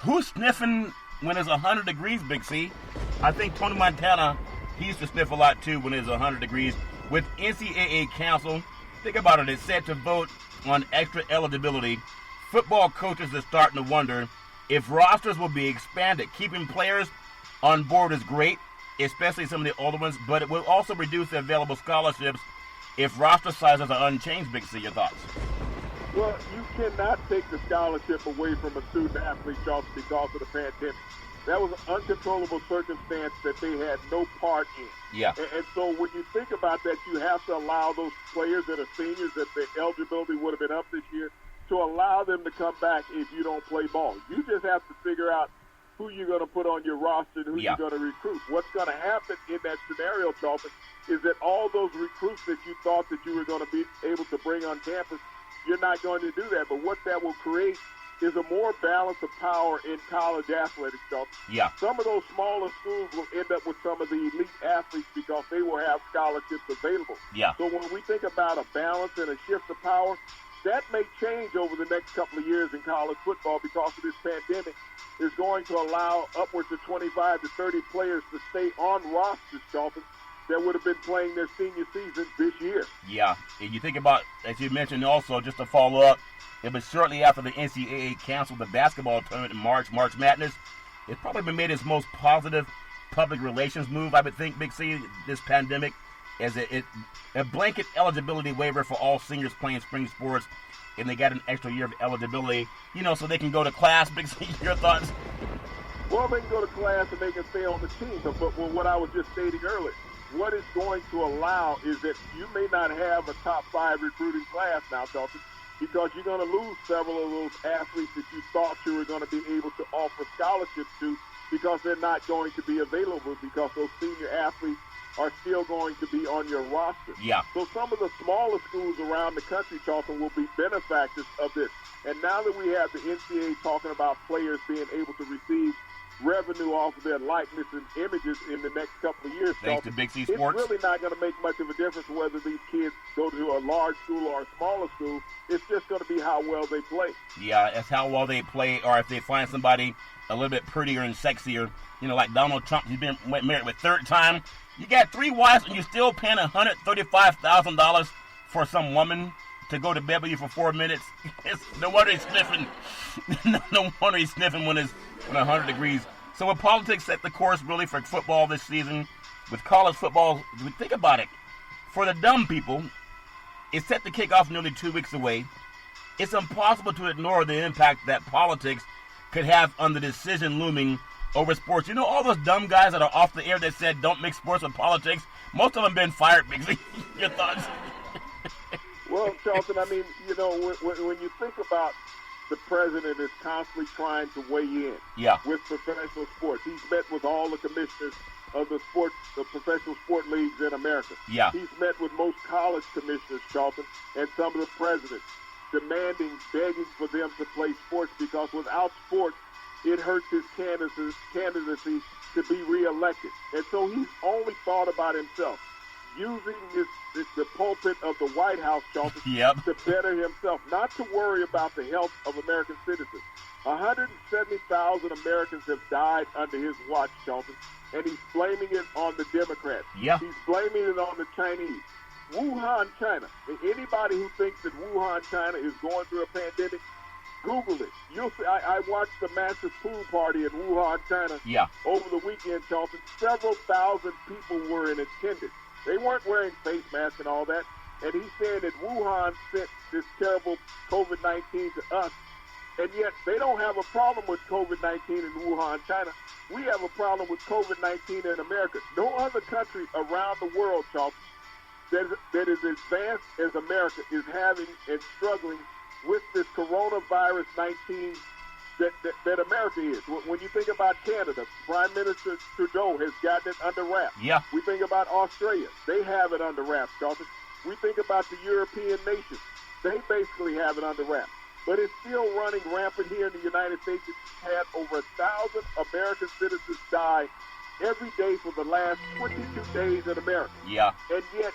Who's sniffing when it's 100 degrees, Big C? I think Tony Montana, he used to sniff a lot too when it's 100 degrees. With NCAA Council, think about it, it's set to vote on extra eligibility. Football coaches are starting to wonder if rosters will be expanded. Keeping players on board is great, especially some of the older ones, but it will also reduce the available scholarships if roster sizes are unchanged. Big C, your thoughts? Well, you cannot take the scholarship away from a student athlete, Charles, because of the pandemic. That was an uncontrollable circumstance that they had no part in. Yeah. And so when you think about that, you have to allow those players that are seniors, that their eligibility would have been up this year, to allow them to come back if you don't play ball. You just have to figure out who you're going to put on your roster and who you're going to recruit. What's going to happen in that scenario, Charlton, is that all those recruits that you thought that you were going to be able to bring on campus, you're not going to do that. But what that will create is a more balance of power in college athletics, Charlton. Yeah. Some of those smaller schools will end up with some of the elite athletes because they will have scholarships available. Yeah. So when we think about a balance and a shift of power, that may change over the next couple of years in college football because of this pandemic is going to allow upwards of 25 to 30 players to stay on rosters, Charlton, that would have been playing their senior season this year. Yeah, and you think about, as you mentioned also, just to follow up, it was shortly after the NCAA canceled the basketball tournament in March Madness. It's probably made its most positive public relations move, I would think, Big C, this pandemic, as a blanket eligibility waiver for all seniors playing spring sports, and they got an extra year of eligibility, so they can go to class. Big C, your thoughts? Well, they can go to class and they can stay on the team, but what I was just stating earlier, what it's going to allow is that you may not have a top 5 recruiting class now, Charlton, because you're going to lose several of those athletes that you thought you were going to be able to offer scholarships to because they're not going to be available because those senior athletes are still going to be on your roster. Yeah. So some of the smaller schools around the country, Charlton, will be benefactors of this. And now that we have the NCAA talking about players being able to receive revenue off of their likeness and images in the next couple of years, thanks to Big C Sports, it's really not going to make much of a difference whether these kids go to a large school or a smaller school. It's just going to be how well they play. Yeah, it's how well they play, or if they find somebody a little bit prettier and sexier, like Donald Trump. He's been married with third time. You got 3 wives and you're still paying $135,000 for some woman to go to bed with you for 4 minutes. No wonder he's sniffing. No wonder he's sniffing when it's 100 degrees. So will politics set the course really for football this season? With college football, think about it. For the dumb people, it's set to kick off nearly 2 weeks away. It's impossible to ignore the impact that politics could have on the decision looming over sports. All those dumb guys that are off the air that said don't mix sports with politics, most of them been fired, Biggsy. Your thoughts? Well, Charlton, when you think about the president is constantly trying to weigh in with professional sports. He's met with all the commissioners of the professional sport leagues in America. Yeah. He's met with most college commissioners, Charlton, and some of the presidents, begging for them to play sports because without sports, it hurts his candidacy to be reelected. And so he's only thought about himself, using the pulpit of the White House, Charlton, to better himself, not to worry about the health of American citizens. 170,000 Americans have died under his watch, Charlton, and he's blaming it on the Democrats. Yeah. He's blaming it on the Chinese. Wuhan, China. And anybody who thinks that Wuhan, China is going through a pandemic, Google it. You'll see. I watched the massive pool party in Wuhan, China over the weekend, Charlton. Several thousand people were in attendance. They weren't wearing face masks and all that. And he's saying that Wuhan sent this terrible COVID-19 to us. And yet they don't have a problem with COVID-19 in Wuhan, China. We have a problem with COVID-19 in America. No other country around the world, Charlton, that is advanced as America is having and struggling with this coronavirus 19 that America is. When you think about Canada, Prime Minister Trudeau has gotten it under wraps. Yeah. We think about Australia. They have it under wraps, Charlton. We think about the European nations. They basically have it under wraps. But it's still running rampant here in the United States. It's had over 1,000 American citizens die every day for the last 22 days in America. Yeah. And yet,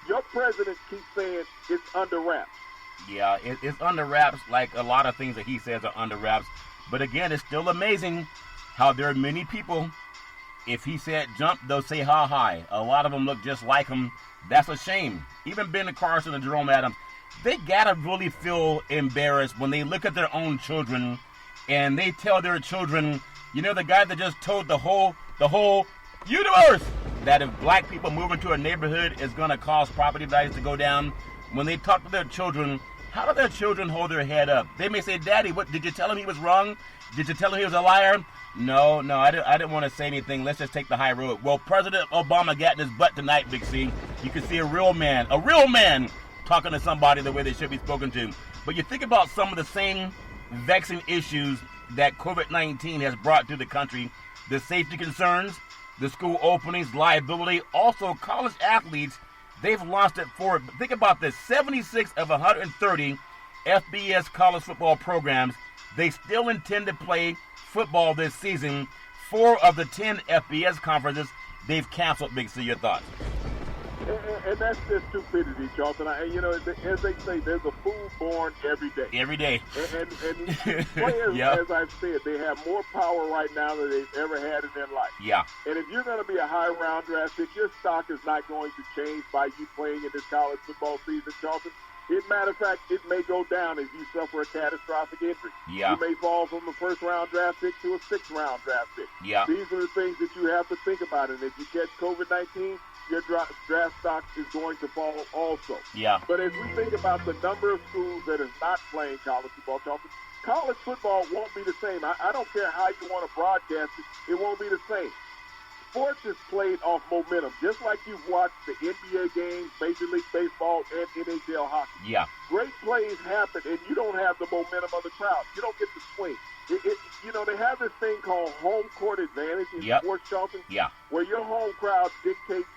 your president keeps saying it's under wraps. Yeah, it's under wraps, like a lot of things that he says are under wraps. But again, it's still amazing how there are many people, if he said jump, they'll say how high. A lot of them look just like him. That's a shame. Even Ben Carson and Jerome Adams, they gotta really feel embarrassed when they look at their own children and they tell their children, the guy that just told the whole universe that if black people move into a neighborhood is gonna cause property values to go down. When they talk to their children, how do their children hold their head up? They may say, Daddy, what did you tell him he was wrong? Did you tell him he was a liar? No, I didn't want to say anything. Let's just take the high road. Well, President Obama got in his butt tonight, Big C. You can see a real man talking to somebody the way they should be spoken to. But you think about some of the same vexing issues that COVID-19 has brought to the country, the safety concerns, the school openings, liability, also college athletes, they've launched it forward. Think about this, 76 of 130 FBS college football programs, they still intend to play football this season. 4 of the 10 FBS conferences, they've canceled. Big C, your thoughts? And that's just stupidity, Charlton. As they say, there's a fool born every day. Every day. And players, Yep. as I've said, they have more power right now than they've ever had in their life. Yeah. And if you're going to be a high round draft pick, your stock is not going to change by you playing in this college football season, Charlton. As a matter of fact, it may go down if you suffer a catastrophic injury. Yeah. You may fall from a first-round draft pick to a sixth-round draft pick. Yeah. These are the things that you have to think about. And if you catch COVID-19, your draft stock is going to fall also. Yeah. But as we think about the number of schools that is not playing college football, Charlton, college football won't be the same. I don't care how you want to broadcast it, it won't be the same. Sports is played off momentum, just like you've watched the NBA games, Major League Baseball, and NHL hockey. Yeah. Great plays happen, and you don't have the momentum of the crowd. You don't get the swing. They have this thing called home court advantage in Yep. sports, Charlton, Yeah. where your home crowd dictates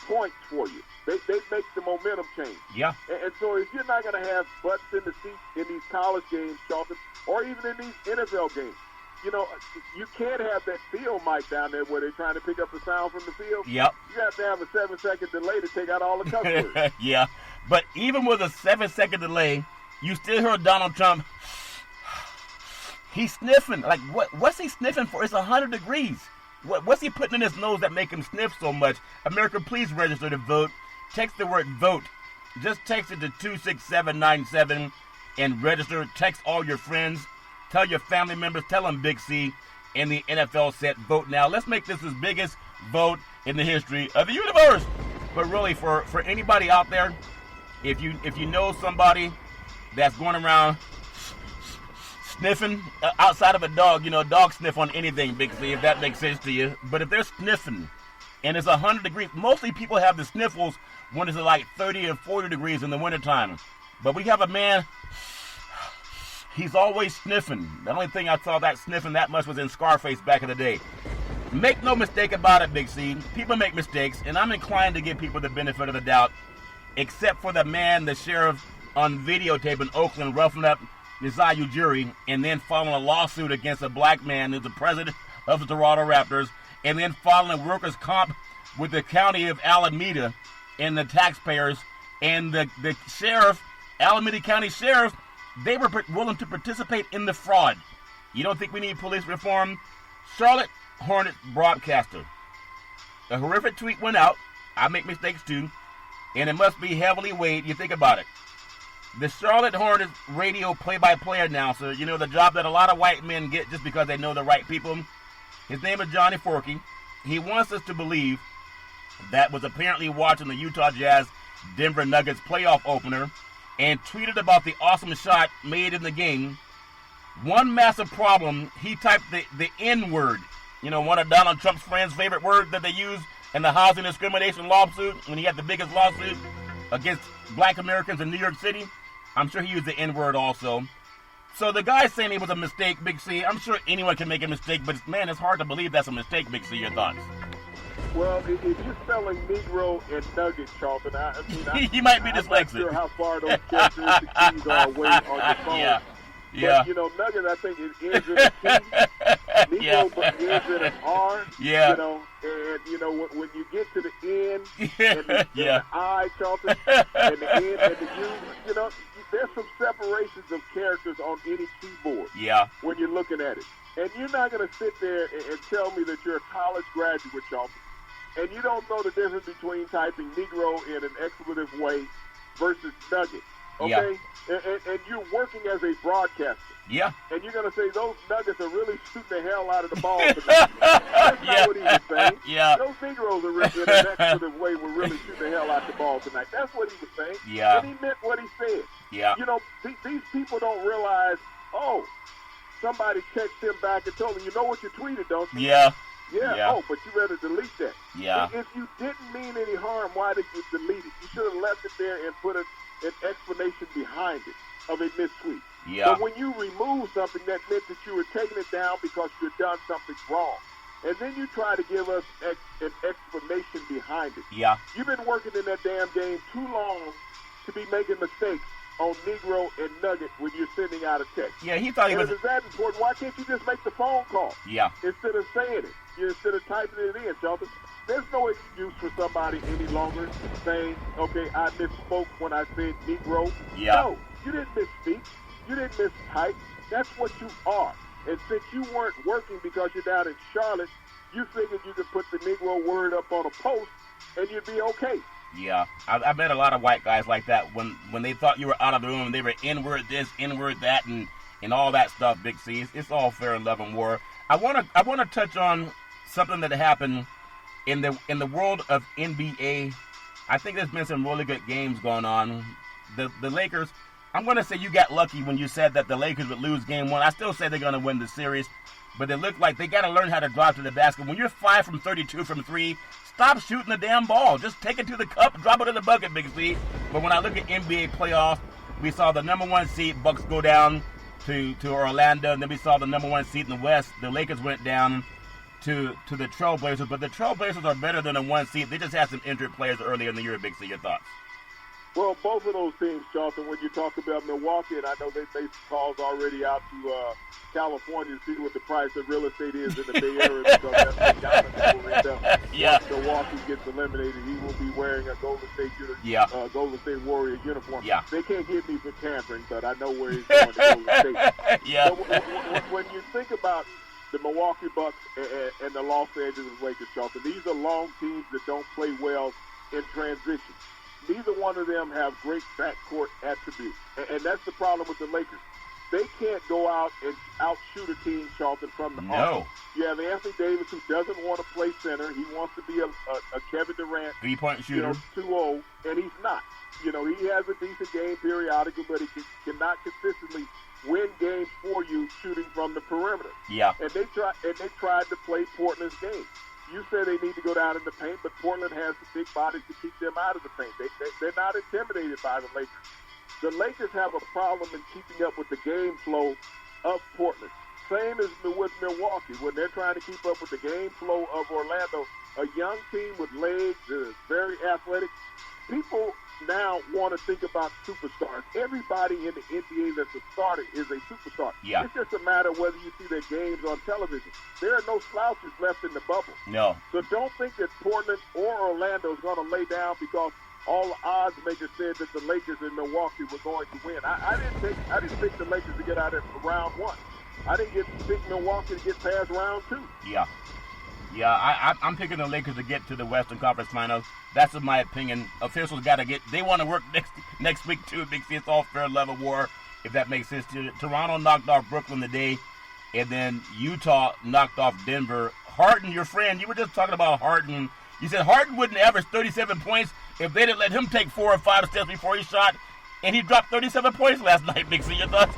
points for you. They make the momentum change. Yeah. And so if you're not going to have butts in the seats in these college games, Charlton, or even in these NFL games, you can't have that field mic down there where they're trying to pick up the sound from the field. Yep. You have to have a 7-second delay to take out all the cuss words. Yeah. But even with a 7-second delay, you still hear Donald Trump. He's sniffing. Like, what's he sniffing for? It's 100 degrees. What's he putting in his nose that make him sniff so much? America, please register to vote. Text the word vote. Just text it to 26797 and register. Text all your friends. Tell your family members. Tell them Big C and the NFL said vote now. Let's make this the biggest vote in the history of the universe. But really, for anybody out there, if you know somebody that's going around sniffing outside of a dog, dogs sniff on anything, Big C, if that makes sense to you. But if they're sniffing and it's 100 degrees, mostly people have the sniffles when it's like 30 or 40 degrees in the wintertime. But we have a man, he's always sniffing. The only thing I saw that sniffing that much was in Scarface back in the day. Make no mistake about it, Big C. People make mistakes, and I'm inclined to give people the benefit of the doubt, except for the sheriff on videotape in Oakland roughing up Josiah Ujiri and then filing a lawsuit against a black man who's the president of the Toronto Raptors, and then filing a workers' comp with the county of Alameda and the taxpayers, and the sheriff, Alameda County Sheriff, they were willing to participate in the fraud. You don't think we need police reform? Charlotte Hornets broadcaster. A horrific tweet went out. I make mistakes too. And it must be heavily weighed. You think about it. The Charlotte Hornets radio play-by-play announcer, the job that a lot of white men get just because they know the right people. His name is Johnny Forkey. He wants us to believe that was apparently watching the Utah Jazz Denver Nuggets playoff opener and tweeted about the awesome shot made in the game. One massive problem, he typed the N-word, one of Donald Trump's friends' favorite words that they use in the housing discrimination lawsuit when he had the biggest lawsuit against black Americans in New York City. I'm sure he used the N-word also. So the guy's saying it was a mistake, Big C. I'm sure anyone can make a mistake, but man, it's hard to believe that's a mistake, Big C. Your thoughts? Well, if you're spelling Negro and Nugget, Charlton, he might be dyslexic. I'm not sure how far those characteristic keys are away on your phone. Yeah. But, Nugget, I think it ends in a T. Negro ends in an R. Yeah. And, when you get to the N and the I, Charlton, and the N and the U, there's some separations of characters on any keyboard. Yeah. When you're looking at it. And you're not going to sit there and tell me that you're a college graduate, Charlton, and you don't know the difference between typing Negro in an expletive way versus Nugget. Okay? Yeah. And you're working as a broadcaster. Yeah. And you're going to say those Nuggets are really shooting the hell out of the ball tonight. That's not what he was saying. Yeah. Those Negroes are in an expletive way were really shooting the hell out of the ball tonight. That's what he was saying. Yeah. And he meant what he said. Yeah. These people don't realize, somebody texted him back and told him, you know what you tweeted, don't you? Yeah. Yeah. Oh, but you better delete that. Yeah. If you didn't mean any harm, why did you delete it? You should have left it there and put an explanation behind it. of a missed sweep. Yeah. But when you remove something, that meant that you were taking it down because you had done something wrong. And then you try to give us an explanation behind it. Yeah. You've been working in that damn game too long to be making mistakes on Negro and Nugget when you're sending out a text. Yeah, he thought he was. If it's that important, why can't you just make the phone call? Yeah. Instead of saying it, instead of typing it in, Charlton. There's no excuse for somebody any longer saying, okay, I misspoke when I said Negro. Yeah. No, you didn't misspeak. You didn't mistype. That's what you are. And since you weren't working because you're down in Charlotte, you figured you could put the Negro word up on a post and you'd be okay. Yeah, I met a lot of white guys like that when they thought you were out of the room. They were N-word this, N-word that, and all that stuff. Big C, it's all fair in love and war. I wanna touch on something that happened in the world of NBA. I think there's been some really good games going on. The Lakers. I'm gonna say you got lucky when you said that the Lakers would lose Game 1. I still say they're gonna win the series, but they look like they got to learn how to drive to the basket. When you're 5 from 32 from 3. Stop shooting the damn ball. Just take it to the cup, drop it in the bucket, Big C. But when I look at NBA playoffs, we saw the number 1 seed Bucks go down to Orlando, and then we saw the number 1 seed in the West. The Lakers went down to the Trailblazers, but the Trailblazers are better than a 1 seed. They just had some injured players earlier in the year, Big C. Your thoughts? Well, both of those teams, Charlton, when you talk about Milwaukee, and I know they face calls already out to California to see what the price of real estate is in the Bay Area, because that's what Giannis will end up. Yeah. Once Milwaukee gets eliminated, he will be wearing a Golden State Golden State Warrior uniform. Yeah. They can't get me for tampering, but I know where he's going to Golden State. Yeah. So when you think about the Milwaukee Bucks and the Los Angeles Lakers, Charlton, these are long teams that don't play well in transition. Neither one of them have great backcourt attributes. And that's the problem with the Lakers. They can't go out and outshoot a team, Charlton, from the off. You have Anthony Davis, who doesn't want to play center. He wants to be a Kevin Durant, 3-point shooter, 2-0, and he's not. He has a decent game periodically, but he cannot consistently win games for you shooting from the perimeter. Yeah. And they tried to play Portland's game. You say they need to go down in the paint, but Portland has the big bodies to keep them out of the paint. They're not intimidated by the Lakers. The Lakers have a problem in keeping up with the game flow of Portland. Same as with Milwaukee. When they're trying to keep up with the game flow of Orlando, a young team with legs that is very athletic, people now want to think about superstars. Everybody in the NBA that's a starter is a superstar. Yeah. It's just a matter of whether you see their games on television. There are no slouches left in the bubble. No. So don't think that Portland or Orlando is going to lay down because all the odds makers said that the Lakers and Milwaukee were going to win. I didn't pick the Lakers to get out of round 1. I didn't pick Milwaukee to get past round 2. Yeah. Yeah, I'm picking the Lakers to get to the Western Conference Finals. That's in my opinion. Officials got to get. They want to work next week too. Big C, it's all fair level war, if that makes sense to you. Toronto knocked off Brooklyn today, and then Utah knocked off Denver. Harden, your friend, you were just talking about Harden. You said Harden wouldn't average 37 points if they didn't let him take 4 or 5 steps before he shot, and he dropped 37 points last night. Big C, your thoughts?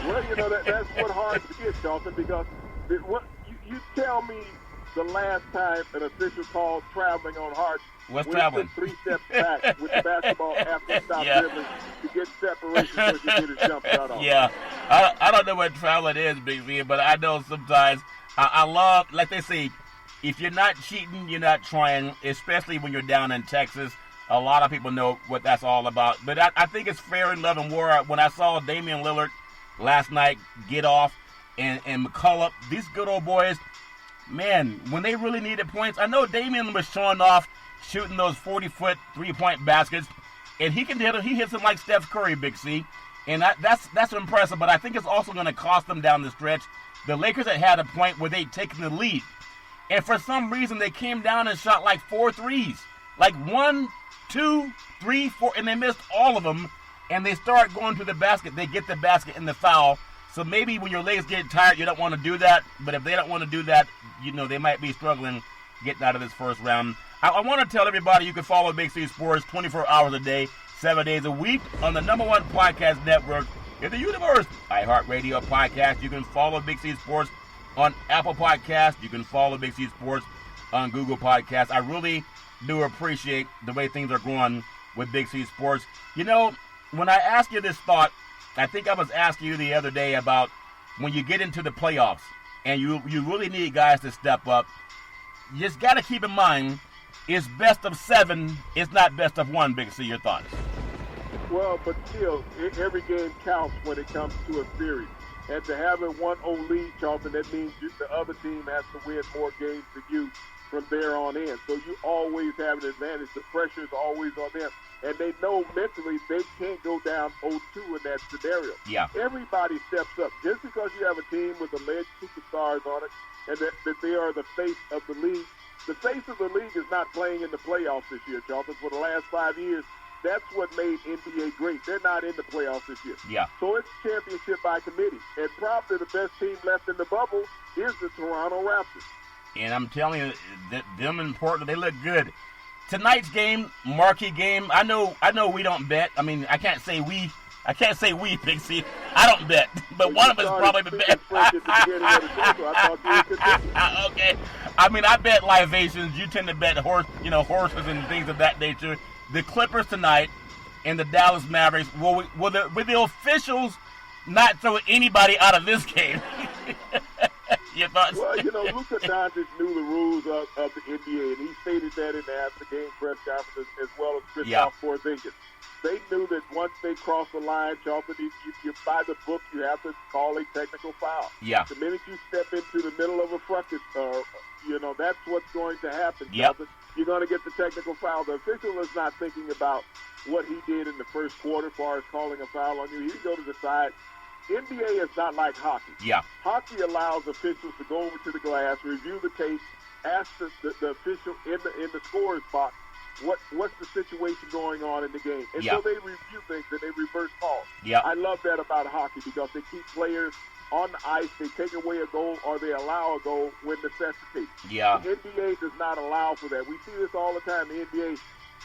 Well, that's what Harden forgets, Charlton, because you tell me the last time an official called traveling on Harden. What's traveling? He took 3 steps back with the basketball after he stopped dribbling to get separation so he could get his jump shot off. Yeah, I don't know what traveling is, Big Z, but I know sometimes I love, like they say, if you're not cheating, you're not trying, especially when you're down in Texas. A lot of people know what that's all about. But I think it's fair in love and war. When I saw Damian Lillard last night get off and McCullough, these good old boys, man, when they really needed points, I know Damian was showing off shooting those 40-foot 3-point baskets, and he hits them like Steph Curry, Big C, and that's impressive, but I think it's also going to cost them down the stretch. The Lakers had a point where they'd taken the lead, and for some reason they came down and shot like 4 threes, like 1, 2, 3, 4, and they missed all of them, and they start going to the basket. They get the basket in the foul. So maybe when your legs get tired, you don't want to do that. But if they don't want to do that, they might be struggling getting out of this first round. I want to tell everybody you can follow Big C Sports 24 hours a day, 7 days a week on the #1 podcast network in the universe, iHeartRadio podcast. You can follow Big C Sports on Apple Podcasts. You can follow Big C Sports on Google Podcasts. I really do appreciate the way things are going with Big C Sports. When I ask you this thought, I think I was asking you the other day about when you get into the playoffs and you really need guys to step up. You just got to keep in mind, it's best of 7. It's not best of 1, Big C. Your thoughts? Well, but still, every game counts when it comes to a series. And to have a 1-0 lead, Charlton, that means the other team has to win more games than you from there on in. So you always have an advantage. The pressure is always on them. And they know mentally they can't go down 0-2 in that scenario. Yeah. Everybody steps up. Just because you have a team with alleged superstars on it and that they are the face of the league, the face of the league is not playing in the playoffs this year, Charlton. For the last 5 years, that's what made NBA great. They're not in the playoffs this year. Yeah. So it's championship by committee. And probably the best team left in the bubble is the Toronto Raptors. And I'm telling you, them in Portland, they look good. Tonight's game, marquee game. I know we don't bet. I mean, I can't say we, Big C. I don't bet, but one of us probably bet. Okay. I mean, I bet libations. You tend to bet horses and things of that nature. The Clippers tonight and the Dallas Mavericks. Will the officials not throw anybody out of this game? Your thoughts? Well, Luka Doncic knew the rules of the NBA, and he stated that in the after-game press conference as well as Kristaps Porzingis. They knew that once they crossed the line, Charlton, you by the book, you have to call a technical foul. Yeah. The minute you step into the middle of a fracas, that's what's going to happen, yep. Charlton. You're going to get the technical foul. The official is not thinking about what he did in the first quarter as far as calling a foul on you. He go to the side. NBA is not like hockey. Yeah. Hockey allows officials to go over to the glass, review the tape, ask the official in the scorer's box what's the situation going on in the game. And so they review things and they reverse calls. Yeah. I love that about hockey because they keep players on the ice. They take away a goal or they allow a goal when necessitated. Yeah. The NBA does not allow for that. We see this all the time. The NBA,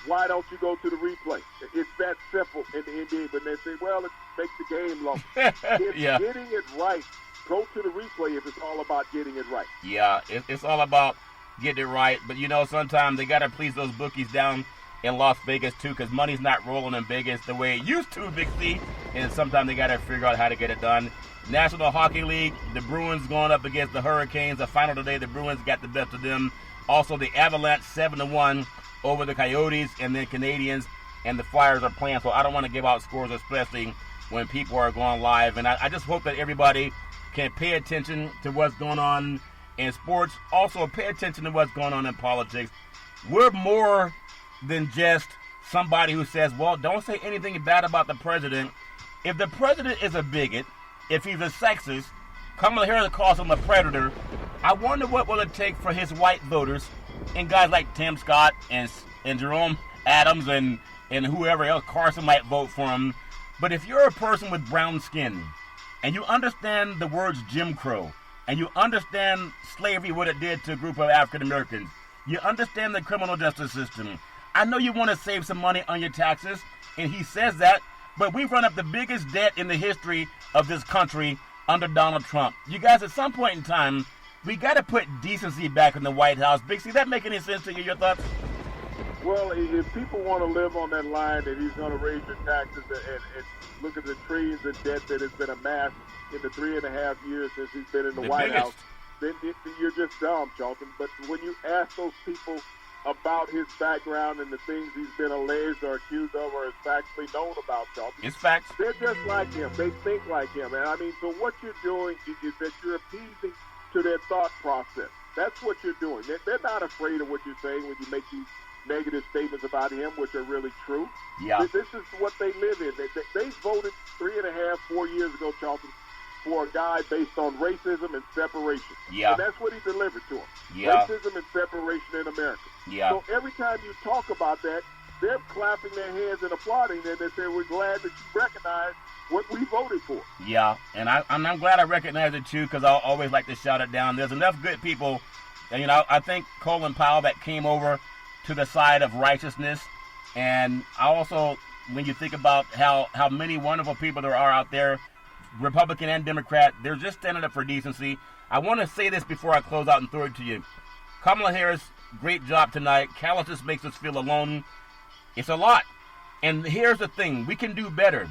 why don't you go to the replay? It's that simple in the NBA. But they say, well, it makes the game longer. It's getting it right. Go to the replay if it's all about getting it right. Yeah, it's all about getting it right. But, sometimes they got to please those bookies down in Las Vegas, too, because money's not rolling in Vegas the way it used to, Big C. And sometimes they got to figure out how to get it done. National Hockey League, the Bruins going up against the Hurricanes. The final today, the Bruins got the best of them. Also, the Avalanche 7-1 over the Coyotes, and then Canadians and the Flyers are playing. So I don't want to give out scores, especially when people are going live. And I just hope that everybody can pay attention to what's going on in sports. Also, pay attention to what's going on in politics. We're more than just somebody who says, well, don't say anything bad about the president. If the president is a bigot, if he's a sexist, Kamala Harris calls him a predator, I wonder what will it take for his white voters and guys like Tim Scott and Jerome Adams and whoever else, Carson might vote for him. But if you're a person with brown skin and you understand the words Jim Crow and you understand slavery, what it did to a group of African Americans, you understand the criminal justice system, I know you want to save some money on your taxes, and he says that, but we've run up the biggest debt in the history of this country under Donald Trump. You guys, at some point in time, we got to put decency back in the White House. Big C, that make any sense to you? Your thoughts? Well, if people want to live on that line that he's going to raise your taxes and look at the trillions of debt that has been amassed in the 3.5 years since he's been in the White House, then you're just dumb, Charlton. But when you ask those people about his background and the things he's been alleged or accused of or is factually known about, Charlton, it's facts. They're just like him. They think like him. And I mean, so what you're doing is that you're appeasing to their thought process. That's what you're doing. They're not afraid of what you're saying when you make these negative statements about him, which are really true. Yeah. This is what they live in. They voted 3.5, 4 years ago, Charlton, for a guy based on racism and separation. Yeah. And that's what he delivered to him. Yeah. Racism and separation in America. Yeah. So every time you talk about that, they're clapping their hands and applauding, and they say, we're glad that you recognize what we voted for. Yeah, and I'm glad I recognize it, too, because I always like to shout it down. There's enough good people. And, I think Colin Powell that came over to the side of righteousness. And I also, when you think about how many wonderful people there are out there, Republican and Democrat, they're just standing up for decency. I want to say this before I close out and throw it to you. Kamala Harris, great job tonight. Callousness makes us feel alone. It's a lot. And here's the thing. We can do better.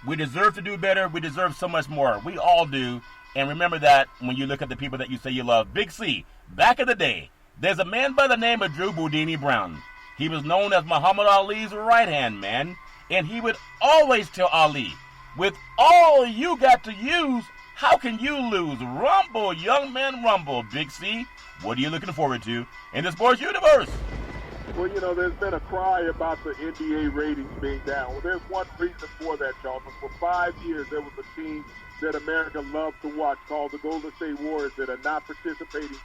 We deserve to do better. We deserve so much more. We all do. And remember that when you look at the people that you say you love. Big C, back in the day, there's a man by the name of Drew Boudini Brown. He was known as Muhammad Ali's right-hand man. And he would always tell Ali, with all you got to use, how can you lose? Rumble, young man, rumble. Big C, what are you looking forward to in the sports universe? Well, you know, there's been a cry about the NBA ratings being down. Well, there's one reason for that, Charlton. For 5 years, there was a team that America loved to watch called the Golden State Warriors that are not participating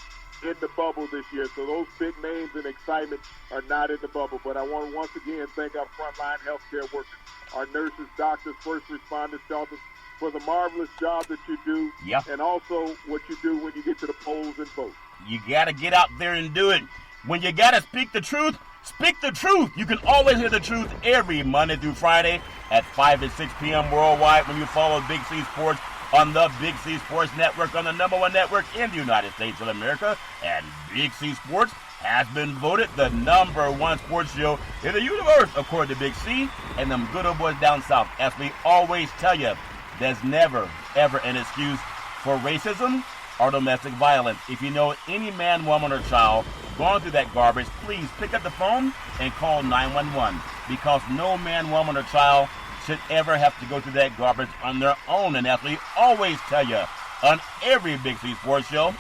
in the bubble this year. So those big names and excitement are not in the bubble. But I want to once again thank our frontline healthcare workers, our nurses, doctors, first responders, Charlton, for the marvelous job that you do, and also what you do when you get to the polls and vote. You got to get out there and do it. When you got to speak the truth, speak the truth. You can always hear the truth every Monday through Friday at 5 to 6 p.m. worldwide when you follow Big C Sports on the Big C Sports Network, on the #1 network in the United States of America. And Big C Sports has been voted the #1 sports show in the universe, according to Big C and them good old boys down south. As we always tell you, there's never, ever an excuse for racism or domestic violence. If you know any man, woman, or child going through that garbage, please pick up the phone and call 911, because no man, woman, or child should ever have to go through that garbage on their own. And as we always tell you on every Big C Sports show,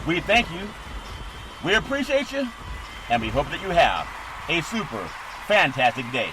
we thank you, we appreciate you, and we hope that you have a super fantastic day.